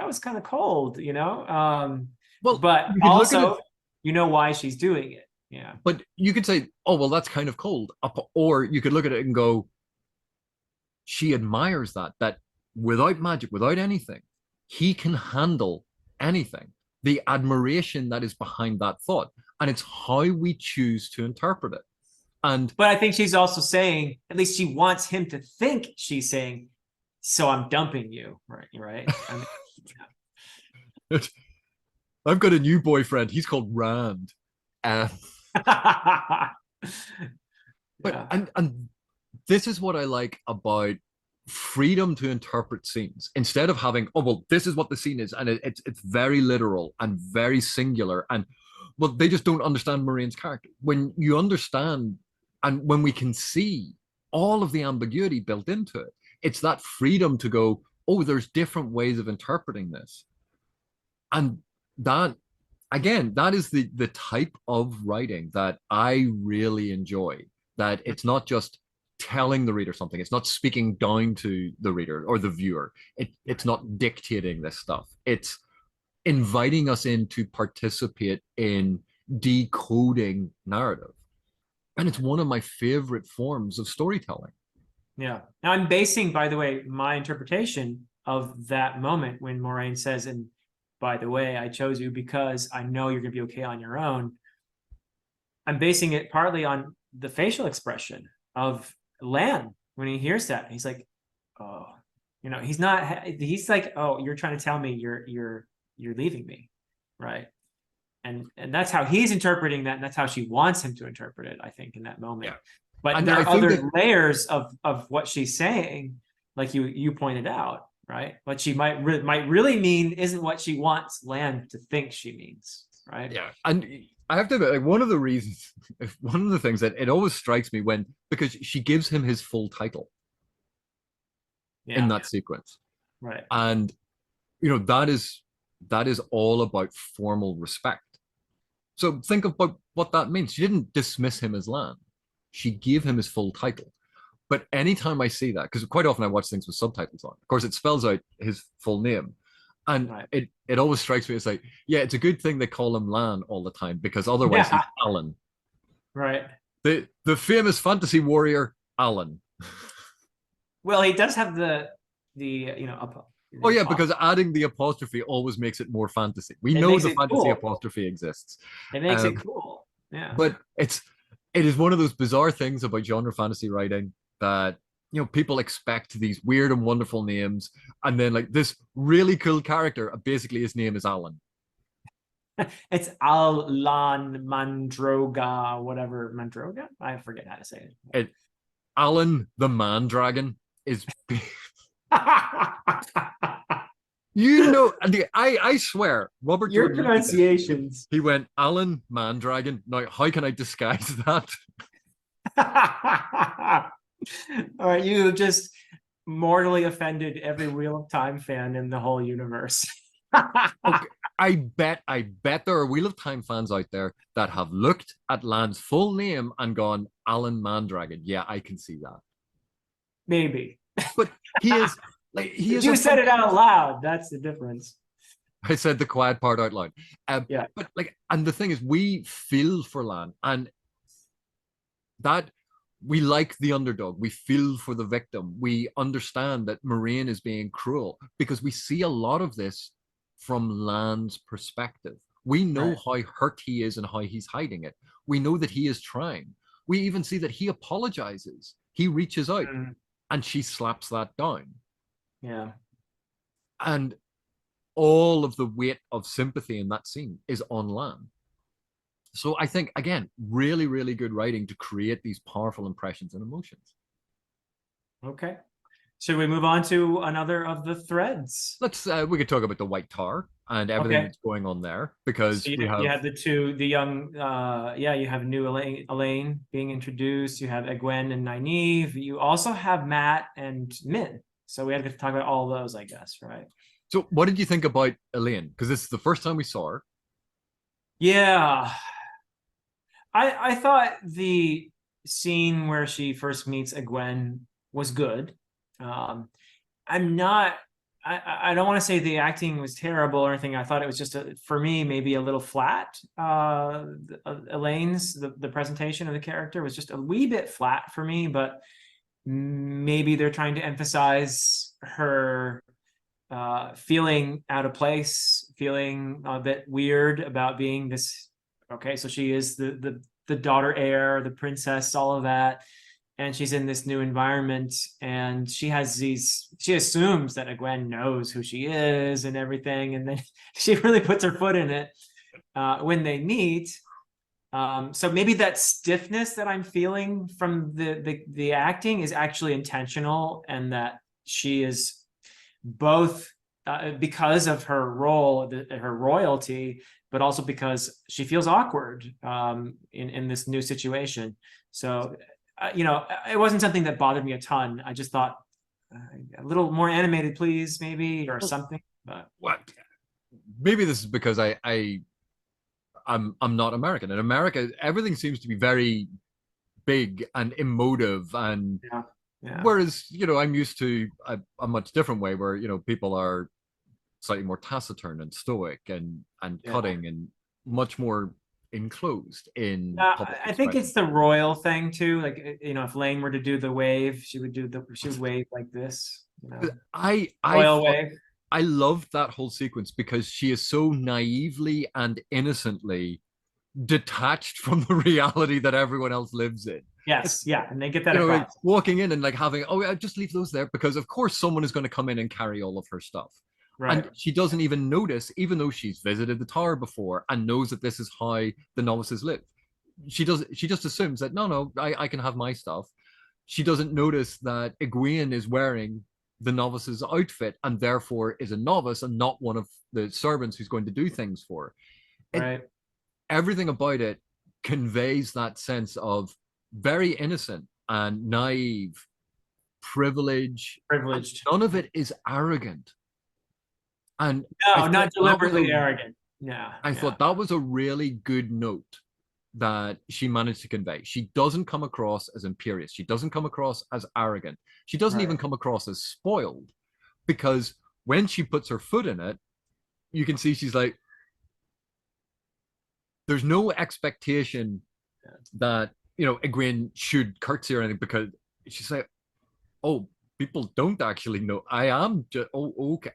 was kind of cold,
Well,
but also, you know why she's doing it. Yeah.
But you could say, oh, well, that's kind of cold. Or you could look at it and go, she admires that without magic, without anything, he can handle anything. The admiration that is behind that thought. And it's how we choose to interpret it. But
I think she's also saying, at least she wants him to think she's saying, so I'm dumping you. Right.
I've got a new boyfriend. He's called Rand. But and this is what I like about freedom to interpret scenes instead of having, oh well, this is what the scene is, and it's very literal and very singular, and well, they just don't understand Moiraine's character. When you understand, and when we can see all of the ambiguity built into it, it's that freedom to go, oh, there's different ways of interpreting this, and that again, that is the type of writing that I really enjoy. That it's not just telling the reader something. It's not speaking down to the reader or the viewer. It's not dictating this stuff. It's inviting us in to participate in decoding narrative. And it's one of my favorite forms of storytelling.
Yeah. Now I'm basing, by the way, my interpretation of that moment when Moiraine says, and by the way, I chose you because I know you're going to be okay on your own. I'm basing it partly on the facial expression of Lan when he hears that. He's like, oh, he's like, oh, you're trying to tell me you're leaving me, right? And that's how he's interpreting that, and that's how she wants him to interpret it, I think, in that moment. Yeah. But and there are other layers of what she's saying, like you pointed out. Right, what she might really mean isn't what she wants Lan to think she means, right?
Yeah, and I have to admit, like, one of the things that it always strikes me because she gives him his full title in that sequence,
right?
And that is all about formal respect. So think about what that means. She didn't dismiss him as Lan; she gave him his full title. But anytime I see that, because quite often I watch things with subtitles on, of course, it spells out his full name. And it always strikes me as like, yeah, it's a good thing they call him Lan all the time, because otherwise he's Alan.
Right.
The famous fantasy warrior, Alan.
Well, he does have the
oh yeah, because adding the apostrophe always makes it more fantasy. We know the fantasy apostrophe exists.
It makes it cool. Yeah.
But it is one of those bizarre things about genre fantasy writing that people expect these weird and wonderful names, and then like this really cool character, basically his name is Alan.
It's Lan Mandroga, whatever Mandroga. I forget how to say
It, Alan the Man Dragon is.
it.
You know, I swear, Robert
Your
Jordan looked at this.
pronunciations.
He went, Alan Mandragon. Now, how can I disguise that?
All right, you just mortally offended every Wheel of Time fan in the whole universe.
Okay, I bet there are Wheel of Time fans out there that have looked at Lan's full name and gone, Alan Mandragon. Yeah, I can see that.
Maybe.
But he is he
But
is a
you said it out loud. That's the difference.
I said the quiet part out loud.
Yeah.
But and the thing is, we feel for Lan, and that we like the underdog. We feel for the victim. We understand that Moiraine is being cruel because we see a lot of this from Lan's perspective. We know
Right.
how hurt he is and how he's hiding it. We know that he is trying. We even see that he apologizes. He reaches out
Mm,
and she slaps that down.
yeah.
And all of the weight of sympathy in that scene is on Lan. So I think, again, really, really good writing to create these powerful impressions and emotions.
Okay. Should we move on to another of the threads?
We could talk about the White Tower and everything
Okay.
that's going on there because
So
we
you
have
have the young, you have new Elayne being introduced. You have Egwene and Nynaeve. You also have Mat and Min. So we have to talk about all those, I guess, right?
So what did you think about Elayne? Because this is the first time we saw her.
Yeah. I thought the scene where she first meets Egwene was good. I'm not I don't want to say the acting was terrible or anything. I thought it was just for me maybe a little flat. Elayne's the presentation of the character was just a wee bit flat for me, but maybe they're trying to emphasize her feeling out of place, feeling a bit weird about being this. Okay, so she is the daughter heir, the princess, all of that, and she's in this new environment, and she assumes that Egwene knows who she is and everything, and then she really puts her foot in it when they meet. So maybe that stiffness that I'm feeling from the acting is actually intentional, and that she is both because of her role, her royalty, but also because she feels awkward in this new situation. So, it wasn't something that bothered me a ton. I just thought a little more animated, please, maybe, or something. But
What? Maybe this is because I'm not American. In America, everything seems to be very big and emotive, and
yeah, yeah,
whereas I'm used to a much different way where people are slightly more taciturn and stoic and
yeah.
cutting and much more enclosed in public
I think
expression.
it's the royal thing too. Like, if Lane were to do the wave, she would wave like this.
I
Royal
thought
wave.
I loved that whole sequence because she is so naively and innocently detached from the reality that everyone else lives in.
Yes,
It's,
yeah, and they get that
like
across.
walking in and like having, oh, I just leave those there because of course someone is going to come in and carry all of her stuff.
Right,
And she doesn't even notice, even though she's visited the tower before and knows that this is how the novices live. She just assumes that no, I can have my stuff. She doesn't notice that Egwene is wearing the novice's outfit and therefore is a novice and not one of the servants who's going to do things for her.
right.
Everything about it conveys that sense of very innocent and naive privilege.
Privileged.
None of it is arrogant. And I
No,
thought
not
that was
deliberately arrogant. Yeah,
I
yeah.
thought that was a really good note that she managed to convey. She doesn't come across as imperious. She doesn't come across as arrogant. She doesn't even
Right.
come across as spoiled because when she puts her foot in it, you can see she's like, there's no expectation that Egwene should curtsy or anything because she's like, oh, people don't actually know. I am just okay.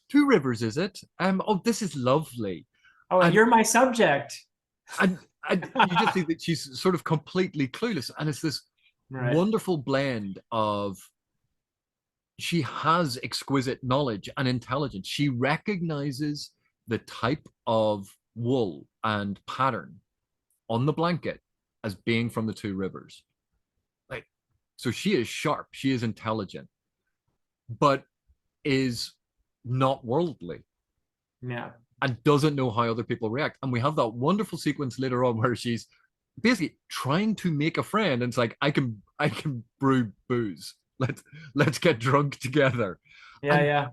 Two Rivers, is it? Oh, this is lovely.
Oh,
And
you're my subject.
and you just see that she's sort of completely clueless, and it's this
Right.
wonderful blend of she has exquisite knowledge and intelligence. She recognizes the type of wool and pattern on the blanket as being from the two rivers. Like, so she is sharp, she is intelligent, but is not worldly
Yeah.
and doesn't know how other people react. And we have that wonderful sequence later on where she's basically trying to make a friend, and it's like, I can brew booze. Let's get drunk together.
Yeah.
And
Yeah.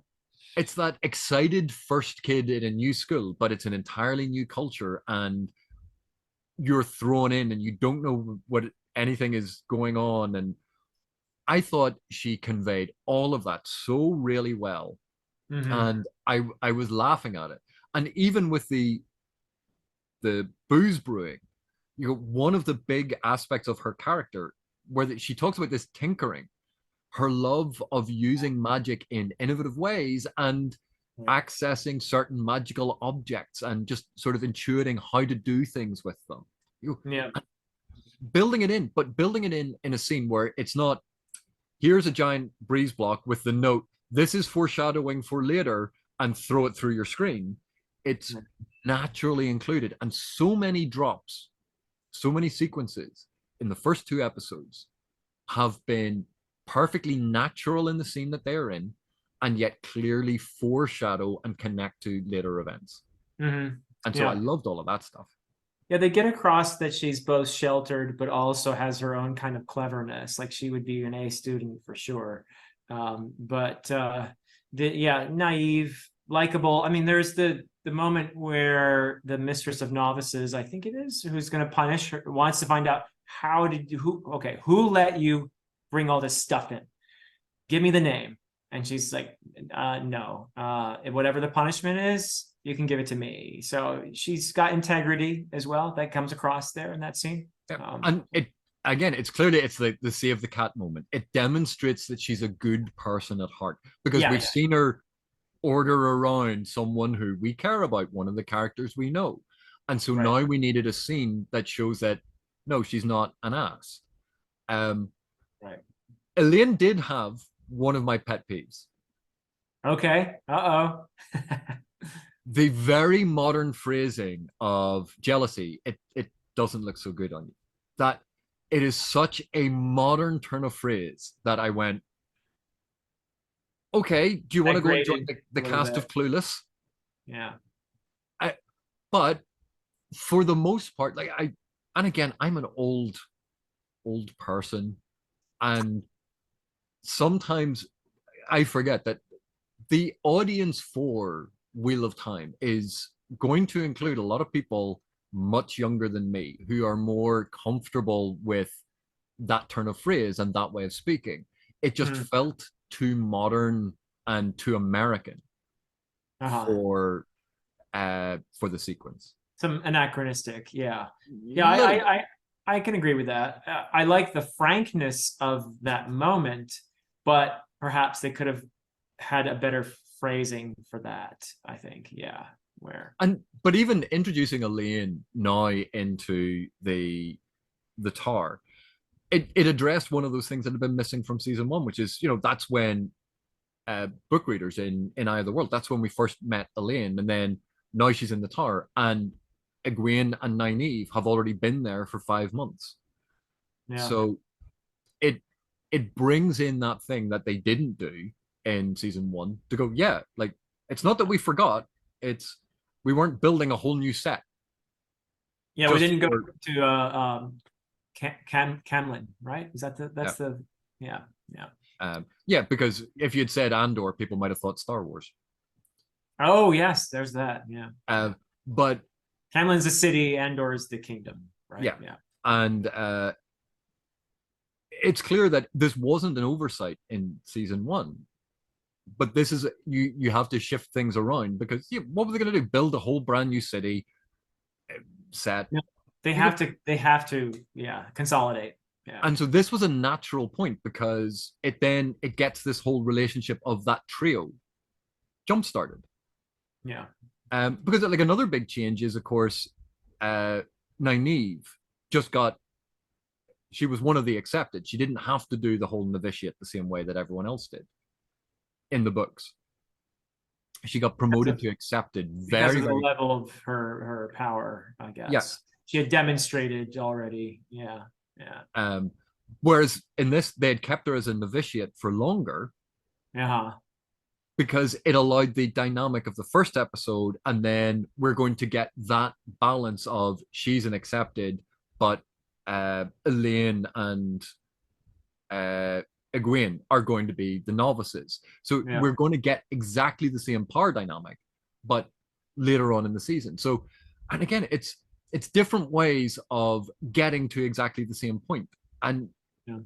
it's that excited first kid in a new school, but it's an entirely new culture, and you're thrown in and you don't know what anything is going on. And I thought she conveyed all of that so really well.
Hmm.
And I was laughing at it. And even with the booze brewing, you know, one of the big aspects of her character where she talks about this tinkering, her love of using magic in innovative ways and accessing certain magical objects and just sort of intuiting how to do things with them. You
Yeah.
building it in, but building it in a scene where it's not, here's a giant breeze block with the note, this is foreshadowing for later, and throw it through your screen. It's naturally included. And so many drops, so many sequences in the first two episodes have been perfectly natural in the scene that they're in, and yet clearly foreshadow and connect to later events.
Hmm.
And so I
Yeah.
loved all of that stuff.
Yeah, they get across that she's both sheltered, but also has her own kind of cleverness. Like she would be an A student for sure. But yeah, naive, likable. I mean, there's the moment where the mistress of novices, I think it is, who's going to punish her, wants to find out who let you bring all this stuff in? Give me the name. And she's like, no, whatever the punishment is, you can give it to me. So she's got integrity as well. That comes across there in that scene.
And it, again, it's clearly, it's the save the cat moment. It demonstrates that she's a good person at heart, because
Yeah,
we've seen her order around someone who we care about, one of the characters we know. And so
right.
now we needed a scene that shows that no, she's not an ass. Um,
Right.
Elayne did have one of my pet peeves.
Okay. Uh-oh.
The very modern phrasing of jealousy, it doesn't look so good on you. That it is such a modern turn of phrase that I went, okay, do you want to go and join
Degraded
the
a little
cast of
bit.
Clueless?
Yeah.
I, but for the most part, and again, I'm an old person, and sometimes I forget that the audience for Wheel of Time is going to include a lot of people much younger than me who are more comfortable with that turn of phrase and that way of speaking. It just
Mhm.
felt too modern and too American
Uh-huh.
for the sequence.
Some anachronistic. Yeah. Yeah,
Little bit.
I can agree with that. I like the frankness of that moment, but perhaps they could have had a better phrasing for that, I think. Yeah. Where
And but even introducing Elayne now into the tower, it addressed one of those things that had been missing from season one, which is, you know, that's when book readers in Eye of the World, that's when we first met Elayne, and then now she's in the tower, and Egwene and Nynaeve have already been there for 5 months.
yeah.
So it it brings in that thing that they didn't do in season one to go, yeah, like it's not that we forgot, it's we weren't building a whole new set
Yeah, we
just
didn't go
for
to Camlin, right? Is that
yeah.
that's the yeah, yeah.
Yeah, because if you'd said Andor, people might have thought Star Wars.
Oh yes, there's that. Yeah.
Uh,
Yeah.
but
Camlin's the city, Andor is the kingdom, right?
yeah,
Yeah.
and it's clear that this wasn't an oversight in season one, but this is, you have to shift things around, because yeah, what were they going to do? Build a whole brand new city set?
Yeah.
You go,
They have to, yeah, consolidate. Yeah.
and so this was a natural point, because it gets this whole relationship of that trio jump started.
Yeah.
Because like another big change is, of course, Nynaeve just got, she was one of the accepted. She didn't have to do the whole novitiate the same way that everyone else did in the books. She got
That's
promoted to accepted
because
very,
of the
very,
level of her power, I
yeah.
guess. She had demonstrated already. Yeah. Yeah.
Um, Whereas in this, they had kept her as a novitiate for longer
Yeah.
because it allowed the dynamic of the first episode, and then we're going to get that balance of she's an accepted, but Elayne and Egwene are going to be the novices. So
Yeah.
we're going to get exactly the same power dynamic, but later on in the season. So, and again, it's different ways of getting to exactly the same point. And
Yeah.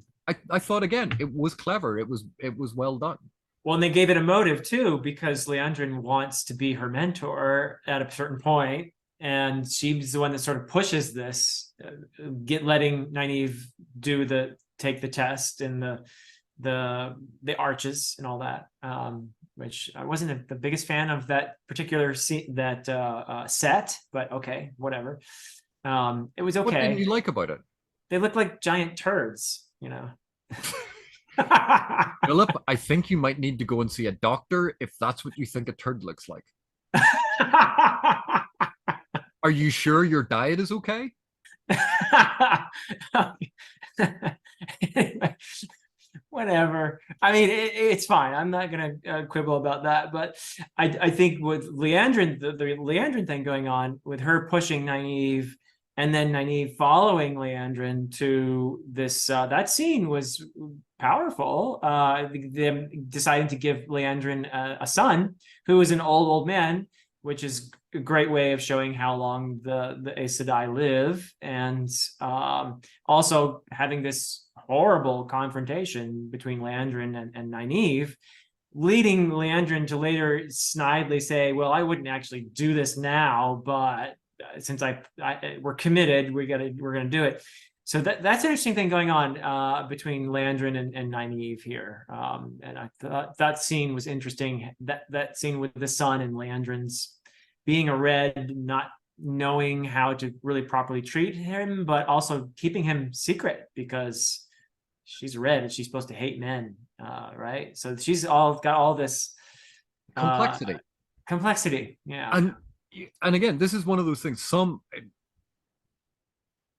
I thought again, it was clever. It was well done.
Well, and they gave it a motive too, because Liandrin wants to be her mentor at a certain point, and she's the one that sort of pushes this, letting Nynaeve take the test and the arches and all that. Which I wasn't the biggest fan of that particular set, but okay, whatever. It was
What didn't
okay.
you like about it?
They looked like giant turds, you know.
Philip, I think you might need to go and see a doctor if that's what you think a turd looks like. Are you sure your diet is okay?
Whatever. I mean, it's fine. I'm not going to quibble about that. But I think with Liandrin, the Liandrin thing going on with her pushing Nynaeve and then Nynaeve following Liandrin to this, that scene was powerful. Them deciding to give Liandrin a son who is an old man, which is a great way of showing how long the Aes Sedai live, and also having this horrible confrontation between Liandrin and Nynaeve, leading Liandrin to later snidely say, "Well, I wouldn't actually do this now, but since we're committed, we're gonna do it." So that's an interesting thing going on between Liandrin and Nynaeve here, and I thought that scene was interesting. That scene with the son and Liandrin's being a red, not knowing how to really properly treat him, but also keeping him secret because she's red and she's supposed to hate men, right? So she's got all this uh,
Complexity.
complexity. Yeah.
And again, this is one of those things.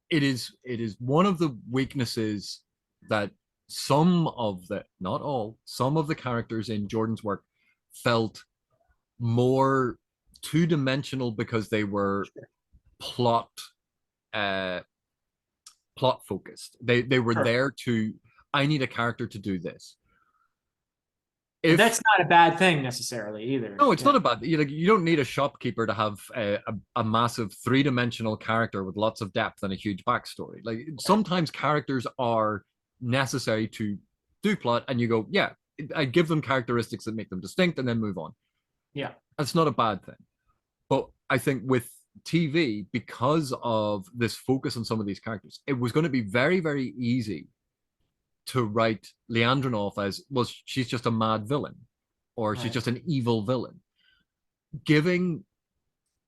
It is one of the weaknesses that some of the, not all, some of the characters in Jordan's work felt more two-dimensional because they were plot uh plot focused. They were
Sure.
there to, I need a character to do this.
And
If
that's not a bad thing necessarily either.
No, it's
Yeah.
not about you don't need a shopkeeper to have a massive three-dimensional character with lots of depth and a huge backstory. Like sometimes characters are necessary to do plot, and you go, yeah, I give them characteristics that make them distinct, and then move on.
Yeah.
That's not a bad thing. But I think with TV, because of this focus on some of these characters, it was going to be very, very easy to write Liandrin off as, well, she's just a mad villain, or she's
Right.
just an evil villain. Giving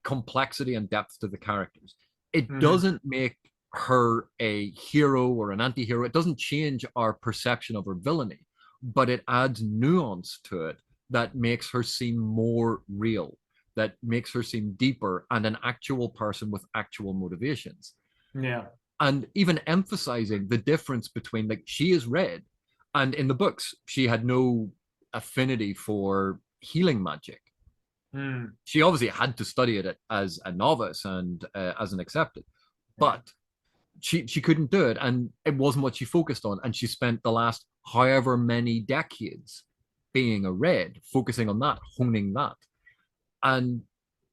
complexity and depth to the characters, it
Mhm.
doesn't make her a hero or an anti-hero. It doesn't change our perception of her villainy, but it adds nuance to it that makes her seem more real, that makes her seem deeper and an actual person with actual motivations.
Yeah.
And even emphasizing the difference between, like, she is red, and in the books she had no affinity for healing magic.
Mm.
She obviously had to study it as a novice and as an accepted,
Yeah.
but she couldn't do it, and it wasn't what she focused on. And she spent the last however many decades being a red, focusing on that, honing that, and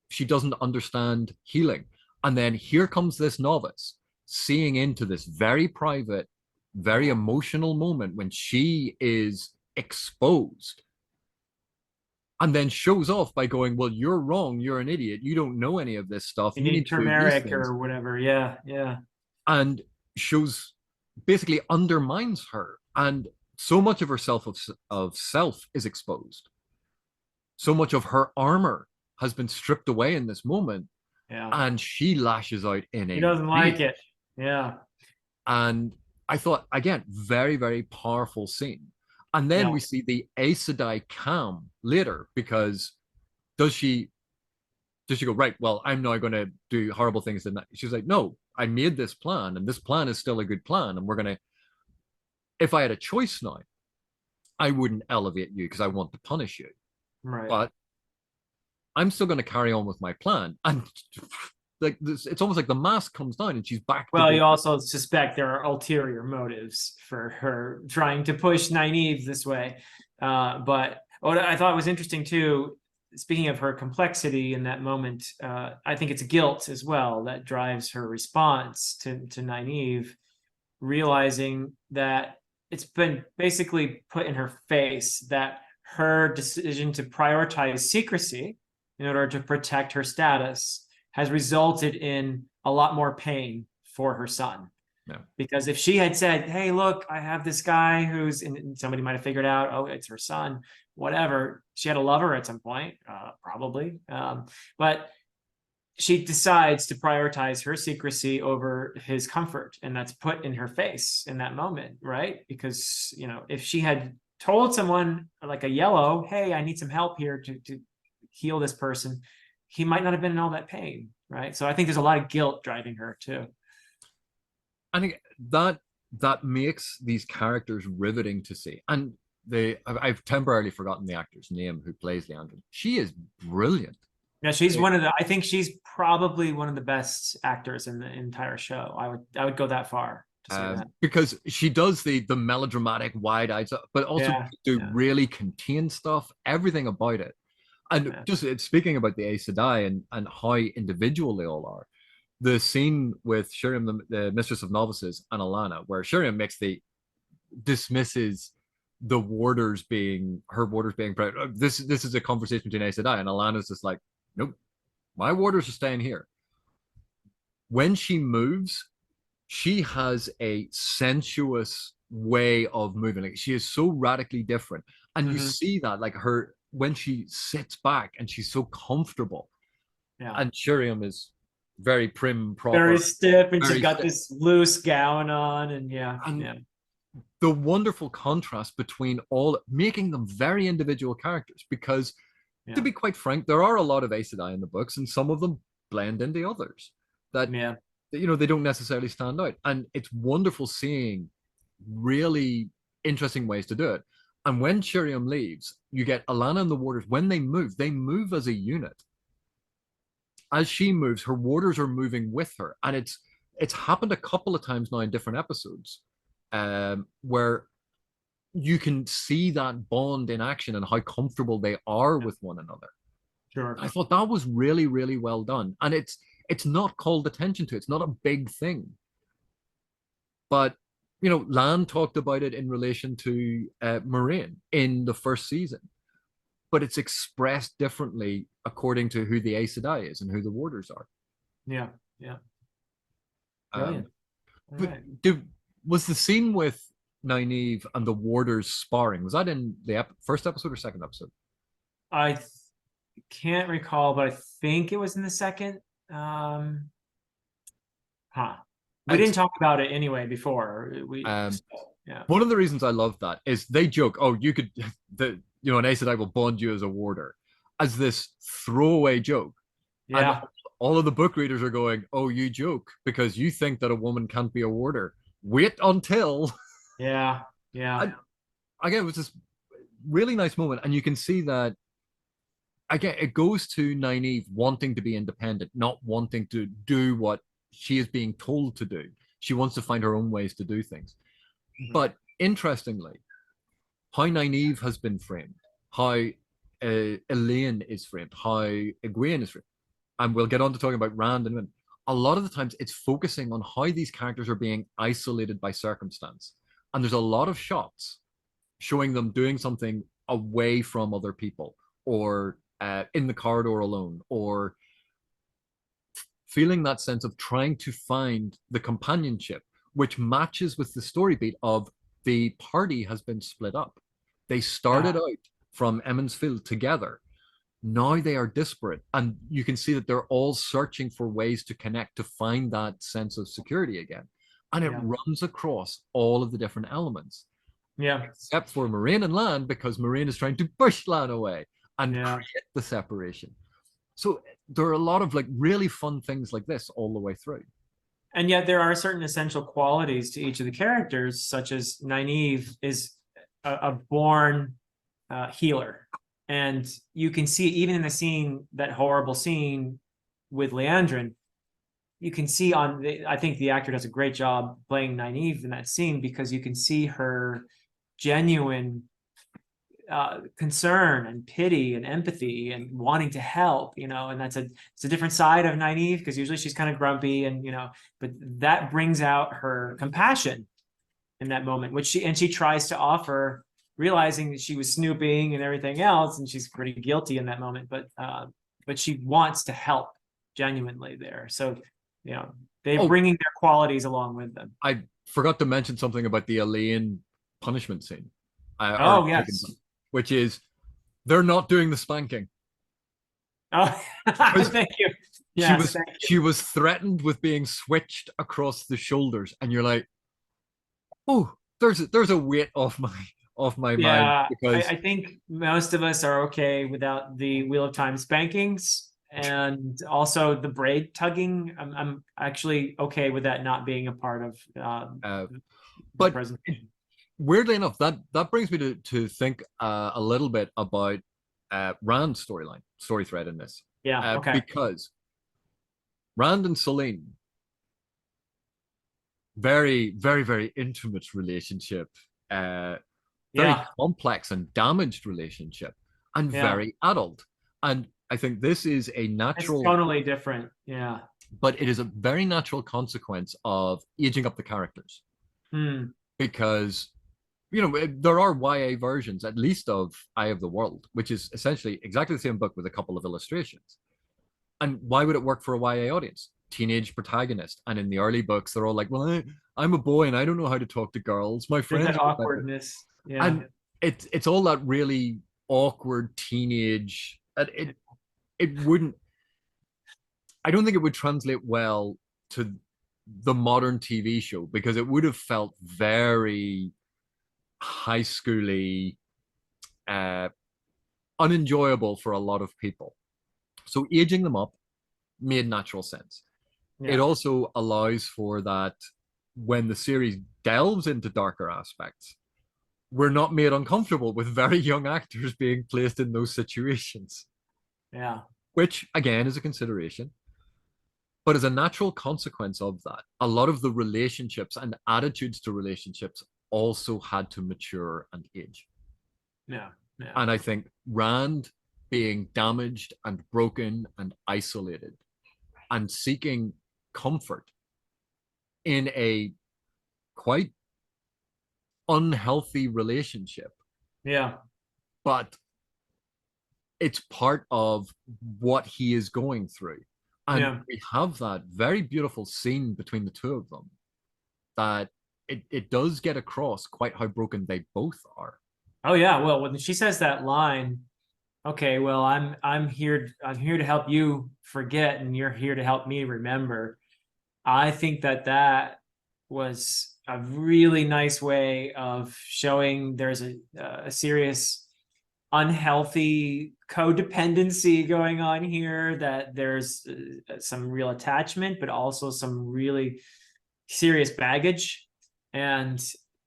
she doesn't understand healing. And then here comes this novice seeing into this very private, very emotional moment when she is exposed, and then shows off by going, well, you're wrong, you're an idiot, you don't know any of this stuff,
You
you
need
need to do these
turmeric
things.
or whatever. Yeah. Yeah.
And shows, basically undermines her, and so much of herself of self is exposed, so much of her armor has been stripped away in this moment,
Yeah.
and she lashes out in
He
a
doesn't like
rage.
it. Yeah.
And I thought, again, very, very powerful scene. And then
Yeah.
we see the Aes Sedai calm later, because does she go, right, well, I'm now going to do horrible things? And she's like, no, I made this plan, and this plan is still a good plan. And we're going to, if I had a choice now, I wouldn't elevate you because I want to punish you.
Right.
But I'm still going to carry on with my plan. And like this, it's almost like the mask comes down and she's back to
Well,
being.
you also suspect there are ulterior motives for her trying to push Nynaeve this way. But what I thought was interesting too, speaking of her complexity in that moment, I think it's guilt as well that drives her response to Nynaeve, realizing that it's been basically put in her face that her decision to prioritize secrecy in order to protect her status has resulted in a lot more pain for her son.
Yeah.
Because if she had said, hey, look, I have this guy who's, and somebody might have figured out, oh, it's her son, whatever. She had a lover at some point, probably. But she decides to prioritize her secrecy over his comfort, and that's put in her face in that moment, right? Because, you know, if she had told someone like a yellow, hey, I need some help here to heal this person, he might not have been in all that pain, right? So I think there's a lot of guilt driving her too.
I think that makes these characters riveting to see. And I've temporarily forgotten the actor's name who plays Liandrin. She is brilliant.
Yeah, she's one of the. I think she's probably one of the best actors in the entire show. I would go that far to say that.
Because she does the melodramatic wide eyes, but also do really contain stuff, everything about it. And just speaking about the Aes Sedai and how individual they all are, the scene with Sheriam, the Mistress of Novices, and Alana, where Sheriam dismisses the warders being this is a conversation between Aes Sedai, and Alana's just like, nope, my warders are staying here. When she moves, she has a sensuous way of moving. Like, she is so radically different, and you see that like her when she sits back and she's so comfortable.
Yeah.
And Sheriam is very prim, proper,
very stiff, and she's got this loose gown on, and
the wonderful contrast between all, making them very individual characters. Because to be quite frank, there are a lot of Aes Sedai in the books, and some of them blend into others that you know, they don't necessarily stand out. And it's wonderful seeing really interesting ways to do it. And when Sheriam leaves, you get Alana and the warders. When they move as a unit. As she moves, her warders are moving with her, and it's happened a couple of times now in different episodes, where you can see that bond in action and how comfortable they are with one another.
Sure.
I thought that was really, really well done, and it's not called attention to. It's not a big thing, but you know, Lan talked about it in relation to Moiraine in the first season, but it's expressed differently according to who the Aes Sedai is and who the warders are.
Yeah. Brilliant.
But was the scene with Nynaeve and the warders sparring, was that in the first episode or second episode?
I can't recall, but I think it was in the second. We didn't talk about it anyway before. One of the reasons I love that is they joke, oh, you could, an Aes Sedai will bond you as a warder, as this throwaway joke. Yeah.
And all of the book readers are going, oh, you joke because you think that a woman can't be a warder. Wait until.
Yeah.
And again, it was this really nice moment. And you can see that, again, it goes to Nynaeve wanting to be independent, not wanting to do what she is being told to do. She wants to find her own ways to do things. But interestingly, how Nynaeve has been framed, how Elayne is framed, how Egwene is framed, and we'll get on to talking about Rand and a lot of the times it's focusing on how these characters are being isolated by circumstance. And there's a lot of shots showing them doing something away from other people, or in the corridor alone, or feeling that sense of trying to find the companionship, which matches with the story beat of the party has been split up. They started out from Emond's Field together. Now they are disparate, and you can see that they're all searching for ways to connect, to find that sense of security again. And it runs across all of the different elements.
Yeah.
Except for Moiraine and Lan, because Moiraine is trying to push Lan away. and
Yeah.
create the separation. So there are a lot of like really fun things like this all the way through.
And yet there are certain essential qualities to each of the characters, such as Nynaeve is a born healer. And you can see even in the scene, that horrible scene with Liandrin, you can see I think the actor does a great job playing Nynaeve in that scene, because you can see her genuine concern and pity and empathy and wanting to help, and it's a different side of Nynaeve, because usually she's kind of grumpy and, but that brings out her compassion in that moment, which she tries to offer, realizing that she was snooping and everything else, and she's pretty guilty in that moment, but she wants to help genuinely there. So, they're bringing their qualities along with them.
I forgot to mention something about the Elayne punishment scene.
Oh, yes.
Which is they're not doing the spanking.
Oh, thank you. Yes,
she was threatened with being switched across the shoulders, and you're like, oh, there's a weight off my mind, because
I think most of us are okay without the Wheel of Time spankings, and also the braid tugging. I'm actually okay with that not being a part of the
but
presentation.
Weirdly enough, that brings me to think a little bit about Rand's story thread in this.
Yeah, okay.
Because Rand and Selene, very, very, very intimate relationship, very complex and damaged relationship, and very adult. And I think this is a natural.
It's totally different. Yeah.
But it is a very natural consequence of aging up the characters. Because there are YA versions, at least, of Eye of the World, which is essentially exactly the same book with a couple of illustrations. And why would it work for a YA audience? Teenage protagonist. And in the early books, they're all like, well, I'm a boy and I don't know how to talk to girls. My friends.
That awkwardness. Yeah.
And it's all that really awkward teenage. It wouldn't. I don't think it would translate well to the modern TV show, because it would have felt very high schooly, unenjoyable for a lot of people. So aging them up made natural sense. It also allows for that when the series delves into darker aspects, we're not made uncomfortable with very young actors being placed in those situations.
Yeah.
Which, again, is a consideration. But as a natural consequence of that, a lot of the relationships and attitudes to relationships also had to mature and age.
Yeah.
And I think Rand being damaged and broken and isolated and seeking comfort in a quite unhealthy relationship.
Yeah.
But it's part of what he is going through. And we have that very beautiful scene between the two of them that it does get across quite how broken they both are.
Oh yeah. Well, when she says that line, okay, well, I'm here to help you forget, and you're here to help me remember. I think that was a really nice way of showing there's a serious unhealthy codependency going on here, that there's some real attachment, but also some really serious baggage, and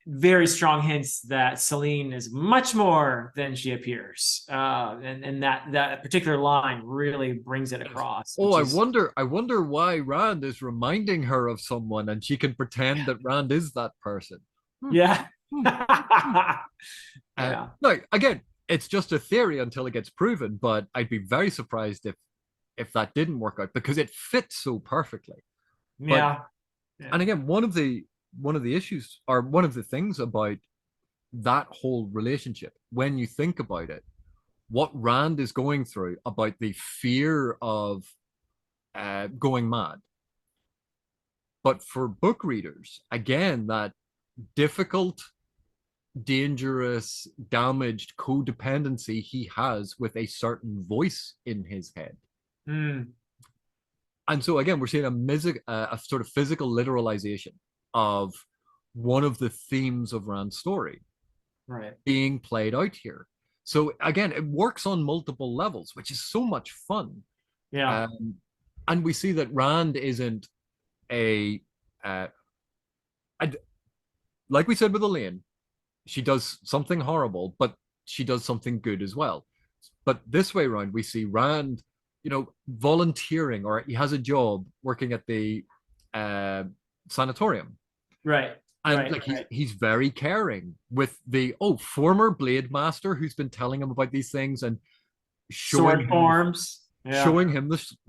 very strong hints that Selene is much more than she appears. And that particular line really brings it across.
Oh, I wonder why Rand is reminding her of someone, and she can pretend that Rand is that person.
Yeah.
No, again, it's just a theory until it gets proven, but I'd be very surprised if that didn't work out, because it fits so perfectly.
Yeah.
And again, one of the issues, or one of the things about that whole relationship, when you think about it, what Rand is going through about the fear of going mad. But for book readers, again, that difficult, dangerous, damaged codependency he has with a certain voice in his head. And so again, we're seeing a sort of physical literalization of one of the themes of Rand's story,
right,
being played out here. So again, it works on multiple levels, which is so much fun.
Yeah.
Um, and we see that Rand isn't a, uh, a like we said with Elayne, she does something horrible, but she does something good as well. But this way around, we see Rand, volunteering, or he has a job working at the uh, sanatorium,
Right.
and
Right.
like he's
Right.
he's very caring with the former blade master who's been telling him about these things and showing
Sword
him
forms. Yeah.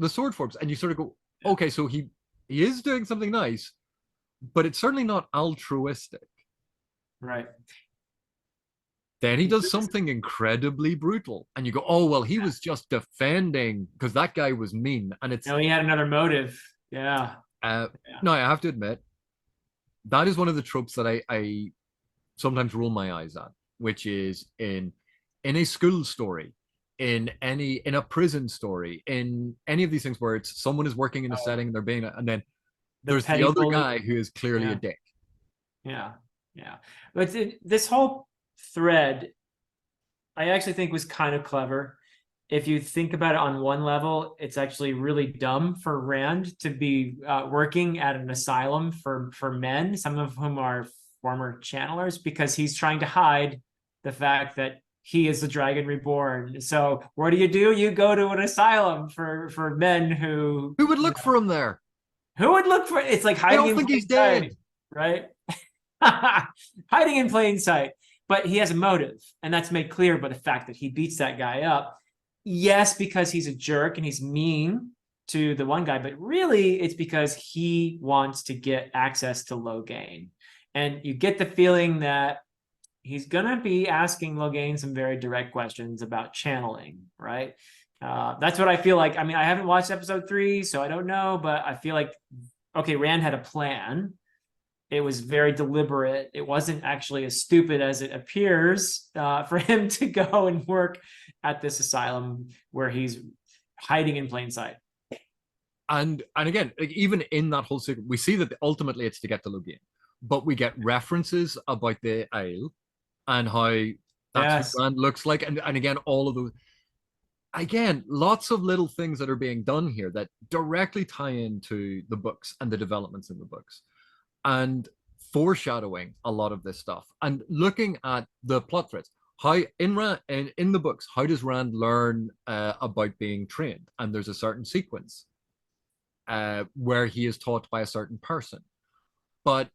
the sword forms, and you sort of go,
Yeah.
okay, so he is doing something nice, but it's certainly not altruistic.
Right.
Then he does something incredibly brutal, and you go, oh well, he
Yeah.
was just defending because that guy was mean, and it's
No, he had another motive. Yeah.
uh,
Yeah.
no, I have to admit that is one of the tropes that I sometimes roll my eyes at, which is in a school story, in a prison story, in any of these things where it's someone is working in a
Oh,
setting and they're being, and then
the
there's the
petty
other
bully.
guy who is clearly a
Yeah.
dick.
Yeah. Yeah. But this whole thread, I actually think was kind of clever. If you think about it on one level, it's actually really dumb for Rand to be working at an asylum for men, some of whom are former channelers, because he's trying to hide the fact that he is the Dragon Reborn. So what do? You go to an asylum for men who,
Who would look for him there?
who would look for? It's like
They
hiding
all
in
think
plain
he's
sight,
dead.
right? Hiding in plain sight. But he has a motive, and that's made clear by the fact that he beats that guy up. Yes, because he's a jerk and he's mean to the one guy, but really it's because he wants to get access to Logain. And you get the feeling that he's gonna be asking Logain some very direct questions about channeling, right? That's what I feel like. I mean, I haven't watched episode 3, so I don't know, but I feel like okay, Rand had a plan. It was very deliberate. It wasn't actually as stupid as it appears for him to go and work at this asylum where he's hiding in plain sight.
And again, like, even in that whole sequence, we see that ultimately it's to get to Logain, but we get references about the Isle and how that's who
Yes.
Rand looks like, and again, all of those, again, lots of little things that are being done here that directly tie into the books and the developments in the books, and foreshadowing a lot of this stuff, and looking at the plot threads. How in the books, how does Rand learn about being trained? And there's a certain sequence where he is taught by a certain person. But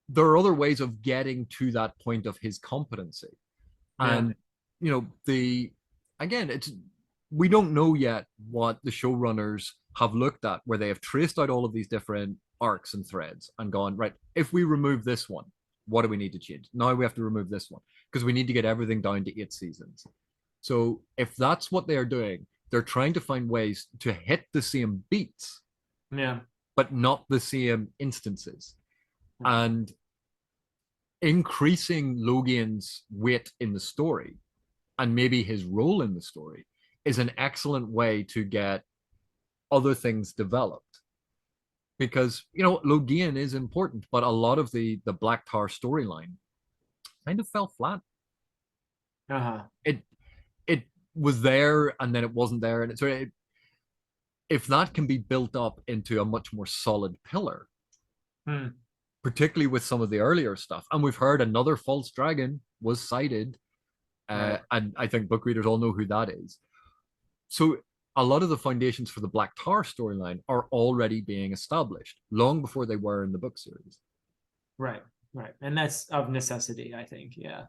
there are other ways of getting to that point of his competency.
Yeah.
And the again, it's we don't know yet what the showrunners have looked at, where they have traced out all of these different arcs and threads and gone, right, if we remove this one, what do we need to change? Now we have to remove this one because we need to get everything down to 8 seasons. So if that's what they are doing, they're trying to find ways to hit the same beats
Yeah.
but not the same instances. And increasing Logain's weight in the story and maybe his role in the story is an excellent way to get other things developed. Because Logain is important, but a lot of the Black Tar storyline kind of fell flat.
Uh-huh.
It was there and then it wasn't there, and if that can be built up into a much more solid pillar,
Hmm.
particularly with some of the earlier stuff. And we've heard another false dragon was sighted,
Right.
and I think book readers all know who that is. So a lot of the foundations for the Black Tar storyline are already being established long before they were in the book series.
Right. Right. And that's of necessity, I think. Yeah.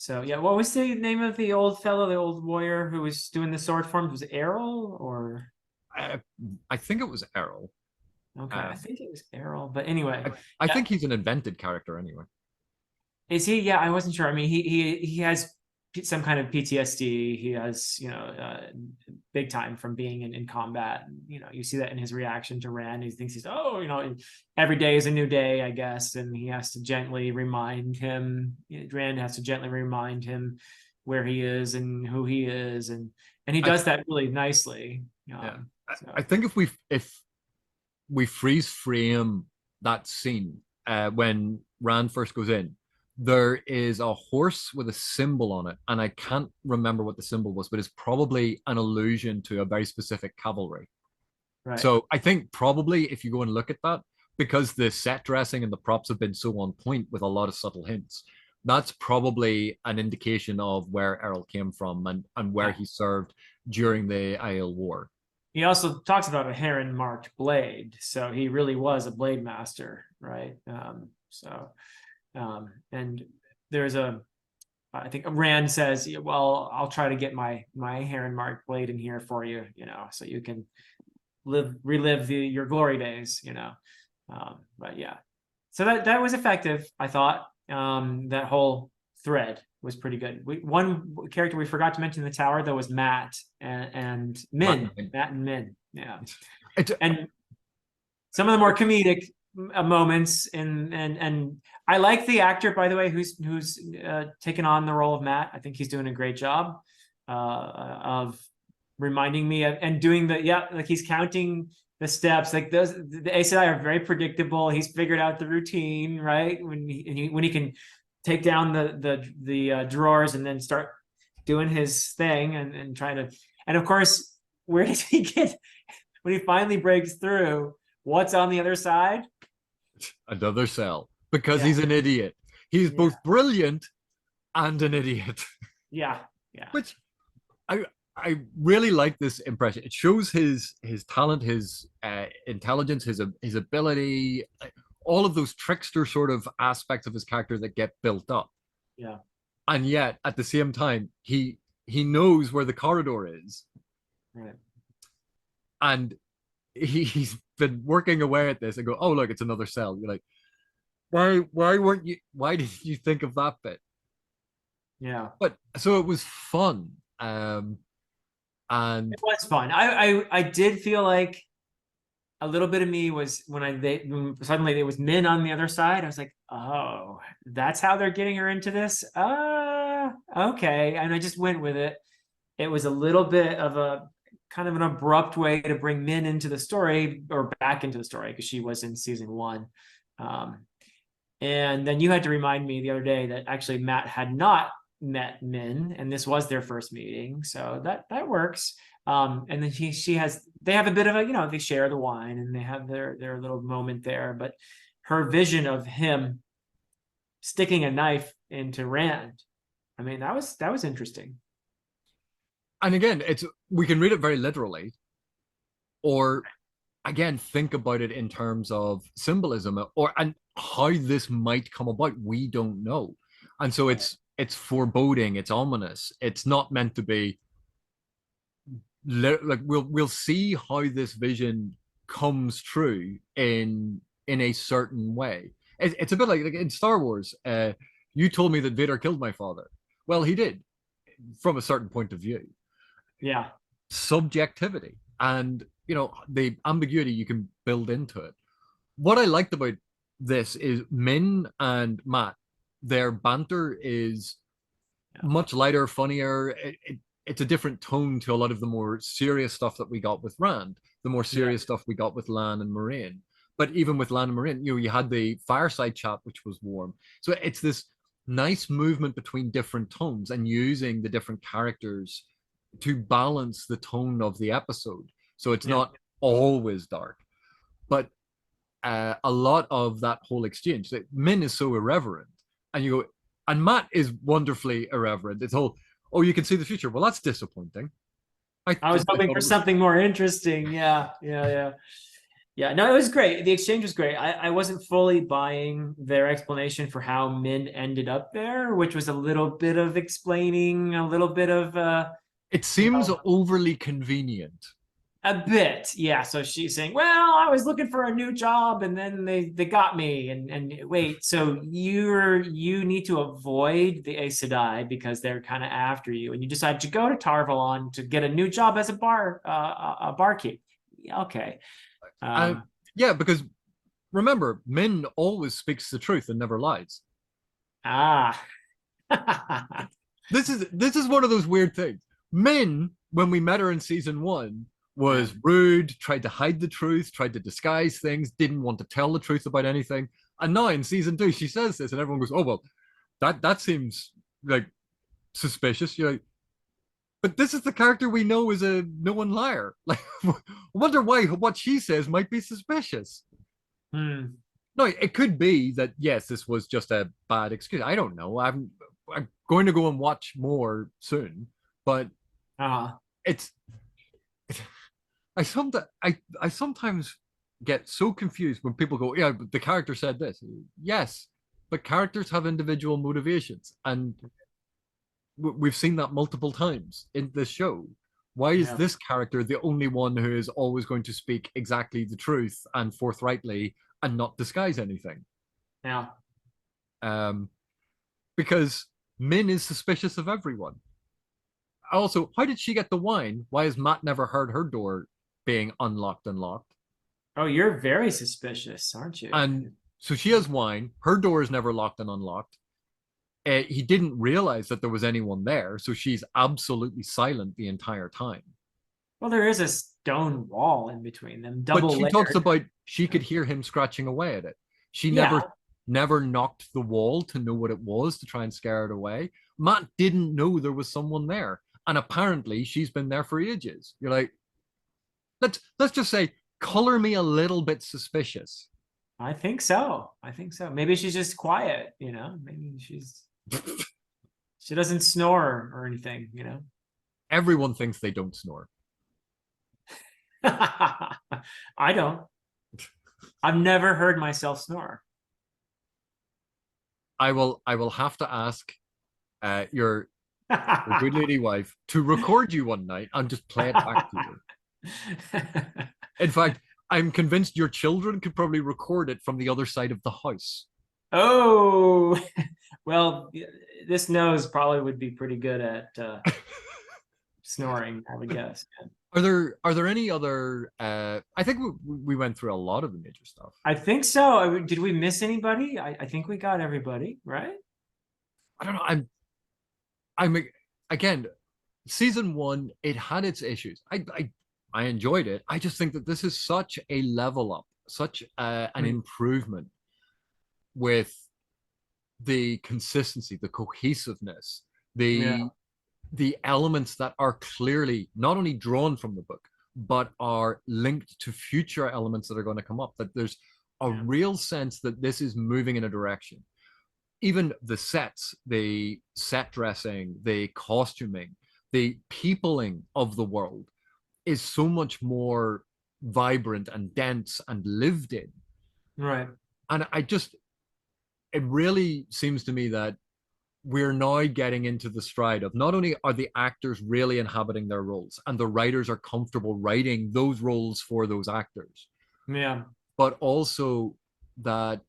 So yeah, what was the name of the old fellow, the old warrior who was doing the sword forms? Was it Errol or
I, I think it was Errol.
okay, I
Um,
think it was Errol, but anyway.
I
Yeah.
think he's an invented character anyway.
Is he? Yeah, I wasn't sure. I mean, he has some kind of PTSD. He has, big time from being in combat. You see that in his reaction to Rand. He thinks every day is a new day, I guess, and he has to gently remind him. Rand has to gently remind him where he is and who he is, and he
I
does that really nicely.
Yeah, I
So
think if we freeze frame that scene when Rand first goes in, there is a horse with a symbol on it, and I can't remember what the symbol was, but it's probably an allusion to a very specific cavalry.
Right.
So I think probably if you go and look at that, because the set dressing and the props have been so on point with a lot of subtle hints, that's probably an indication of where Errol came from and where
Yeah.
he served during the Aiel War.
He also talks about a heron marked blade, so he really was a blade master, right? And there's a, I think Rand says, well, I'll try to get my heron marked blade in here for you, so you can relive your glory days, but yeah, so that was effective, I thought. That whole thread was pretty good. One character we forgot to mention in the tower though was Matt and Min. Matt and Min, yeah. And some of the more comedic moments, and I like the actor, by the way, who's taken on the role of Matt. I think he's doing a great job of reminding me of, and doing like he's counting the steps. Like the Aes Sedai are very predictable. He's figured out the routine, right? When he can take down the drawers and then start doing his thing and trying to, and of course, where does he get when he finally breaks through? What's on the other side?
Another cell, because he's an idiot. He's both brilliant and an idiot.
Yeah.
Which I really like this impression. It shows his talent, his intelligence, his ability, all of those trickster sort of aspects of his character that get built up.
Yeah.
And yet at the same time, he knows where the corridor is.
Right.
And he's been working away at this and go, oh look, it's another cell. You're like, why didn't you think of that bit?
Yeah.
But so it was fun. And
it was fun. I did feel like a little bit of me was when suddenly it was Min on the other side. I was like, oh, that's how they're getting her into this. Okay. And I just went with it. It was a little bit of a kind of an abrupt way to bring Min into the story, or back into the story, because she was in season 1. And then you had to remind me the other day that actually Matt had not met Min, and this was their first meeting, so that works. And then they have a bit of a, they share the wine and they have their little moment there, but her vision of him sticking a knife into Rand, I mean, that was interesting.
And again, we can read it very literally, or again think about it in terms of symbolism, and how this might come about. We don't know, and so it's foreboding, it's ominous. It's not meant to be like we'll see how this vision comes true in a certain way. It's a bit like in Star Wars. You told me that Vader killed my father. Well, he did, from a certain point of view.
Yeah.
Subjectivity and the ambiguity you can build into it. What I liked about this is Min and Matt, their banter is much lighter, funnier. It's a different tone to a lot of the more serious stuff that we got with Rand, the more serious stuff we got with Lan and Moiraine. But even with Lan and Moiraine, you had the fireside chat, which was warm. So it's this nice movement between different tones and using the different characters to balance the tone of the episode. So it's not always dark. But a lot of that whole exchange, that Min is so irreverent, and you go, and Matt is wonderfully irreverent. It's all, oh, you can see the future. Well, that's disappointing.
I was hoping for something more interesting. Yeah. No, it was great. The exchange was great. I wasn't fully buying their explanation for how Min ended up there, which was a little bit of explaining, a little bit of
it seems overly convenient.
A bit, yeah. So she's saying, well, I was looking for a new job and then they got me. And wait, so you need to avoid the Aes Sedai because they're kind of after you, and you decide to go to Tar Valon to get a new job as a barkeep. Okay.
Yeah, because remember, Min always speaks the truth and never lies. This is one of those weird things. Min, when we met her in season 1, was rude, tried to hide the truth, tried to disguise things, didn't want to tell the truth about anything. And now in season 2, she says this, and everyone goes, oh, well, That seems like suspicious. You're like, but this is the character we know is a known liar. Like, I wonder why what she says might be suspicious.
Hmm.
No, it could be that yes, this was just a bad excuse. I don't know. I'm going to go and watch more soon, but
Uh-huh.
it's I sometimes get so confused when people go, yeah, but the character said this. Yes, but characters have individual motivations, and we've seen that multiple times in this show. Why is
Yeah.
this character the only one who is always going to speak exactly the truth and forthrightly and not disguise anything?
Yeah.
Um, because Min is suspicious of everyone. Also, how did she get the wine? Why has Matt never heard her door being unlocked and locked?
Oh, you're very suspicious, aren't you?
And so she has wine. Her door is never locked and unlocked. He didn't realize that there was anyone there, so she's absolutely silent the entire time.
Well, there is a stone wall in between them,
But
double
she talks
layered.
about she could hear him scratching away at it. She
Yeah.
never knocked the wall to know what it was to try and scare it away. Matt didn't know there was someone there, and apparently she's been there for ages. You're like, let's just say, color me a little bit suspicious.
I think so. I think so. Maybe she's just quiet, you know? Maybe she doesn't snore or anything, you know?
Everyone thinks they don't snore.
I don't. I've never heard myself snore.
I will have to ask your good lady wife to record you one night and just play it back to you. In fact, I'm convinced your children could probably record it from the other side of the house.
Oh, well, this nose probably would be pretty good at snoring, I would guess.
Are there any other I think we went through a lot of the major stuff.
I think so. Did we miss anybody? I think we got everybody, right?
I don't know. I'm again, season one, it had its issues. I enjoyed it. I just think that this is such a level up, such an
Hmm.
improvement with the consistency, the cohesiveness,
Yeah.
the elements that are clearly not only drawn from the book, but are linked to future elements that are going to come up. That there's a
Yeah.
real sense that this is moving in a direction. Even the sets, the set dressing, the costuming, the peopling of the world is so much more vibrant and dense and lived in.
Right.
And it really seems to me that we're now getting into the stride of not only are the actors really inhabiting their roles and the writers are comfortable writing those roles for those actors,
Yeah.
but also that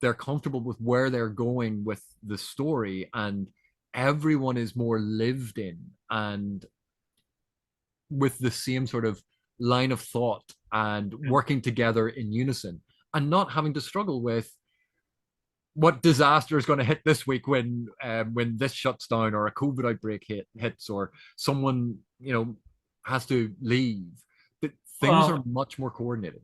they're comfortable with where they're going with the story and everyone is more lived in and with the same sort of line of thought and
Yeah.
working together in unison and not having to struggle with what disaster is going to hit this week when this shuts down or a COVID outbreak hits or someone has to leave. That things are
Well,
much more coordinated.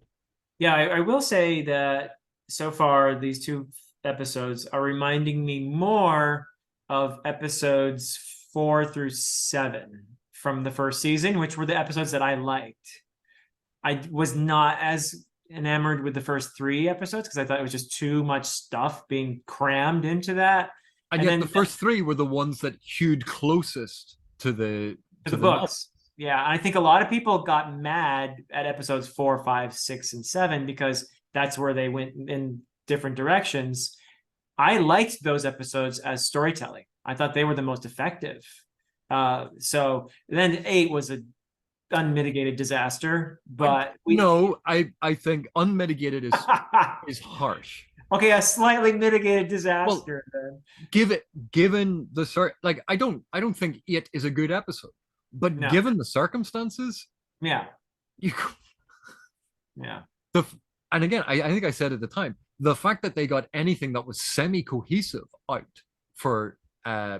yeah, I will say that so far these two episodes are reminding me more of episodes 4 through 7 from the first season, which were the episodes that I liked. I was not as enamored with the first 3 episodes because I thought it was just too much stuff being crammed into that.
And
And
yet the
then
first three were the ones that hewed closest
to
to
the
the novel.
books. Yeah, I think a lot of people got mad at episodes 4, 5, 6, and 7 because that's where they went in different directions. I liked those episodes as storytelling. I thought they were the most effective. So then 8 was a unmitigated disaster, but we
No, I think unmitigated is harsh.
okay, a slightly mitigated
Well,
disaster then.
given the like I don't think it is a good episode, but
No,
given the circumstances,
yeah,
you
yeah,
the and again I think I said at the time the fact that they got anything that was semi cohesive out for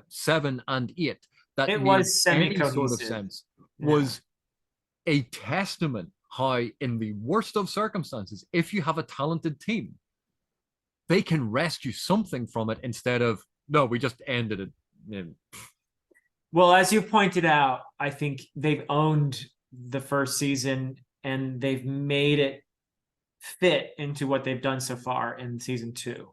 7 and 8 that
it
made
was
any sort of
semi-cohesive.
sense
Yeah,
was a testament how in the worst of circumstances, if you have a talented team, they can rescue something from it instead of No, we just ended it.
Well, as you pointed out, I think they've owned the first season and they've made it fit into what they've done so far in season two.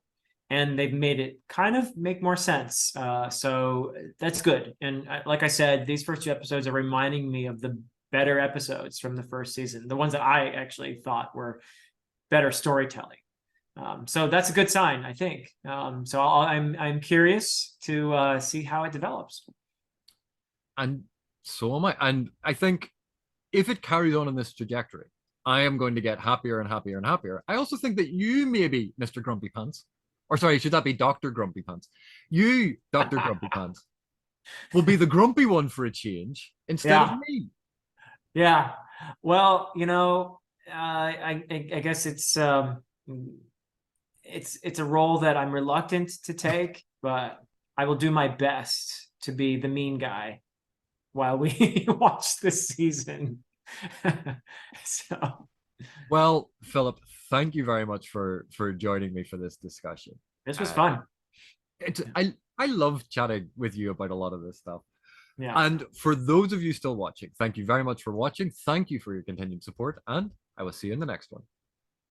And they've made it kind of make more sense. So that's good. And like I said, these first two episodes are reminding me of the better episodes from the first season, the ones that I actually thought were better storytelling. So that's a good sign, I think. So I'm curious to see how it develops.
And so am I. And I think if it carries on in this trajectory, I am going to get happier and happier and happier. I also think that you, maybe, Mr. Grumpy Pants, or sorry, should that be Dr. Grumpy Pants? You, Dr. Grumpy Pants, will be the grumpy one for a change instead of
Yeah,
me.
yeah. Well, I guess it's a role that I'm reluctant to take, but I will do my best to be the mean guy while we watch this season. So
Well, Philip, thank you very much for joining me for this discussion.
this was
Uh,
fun.
it's I love chatting with you about a lot of this stuff.
Yeah.
And for those of you still watching, thank you very much for watching. Thank you for your continued support, and I will see you in the next one.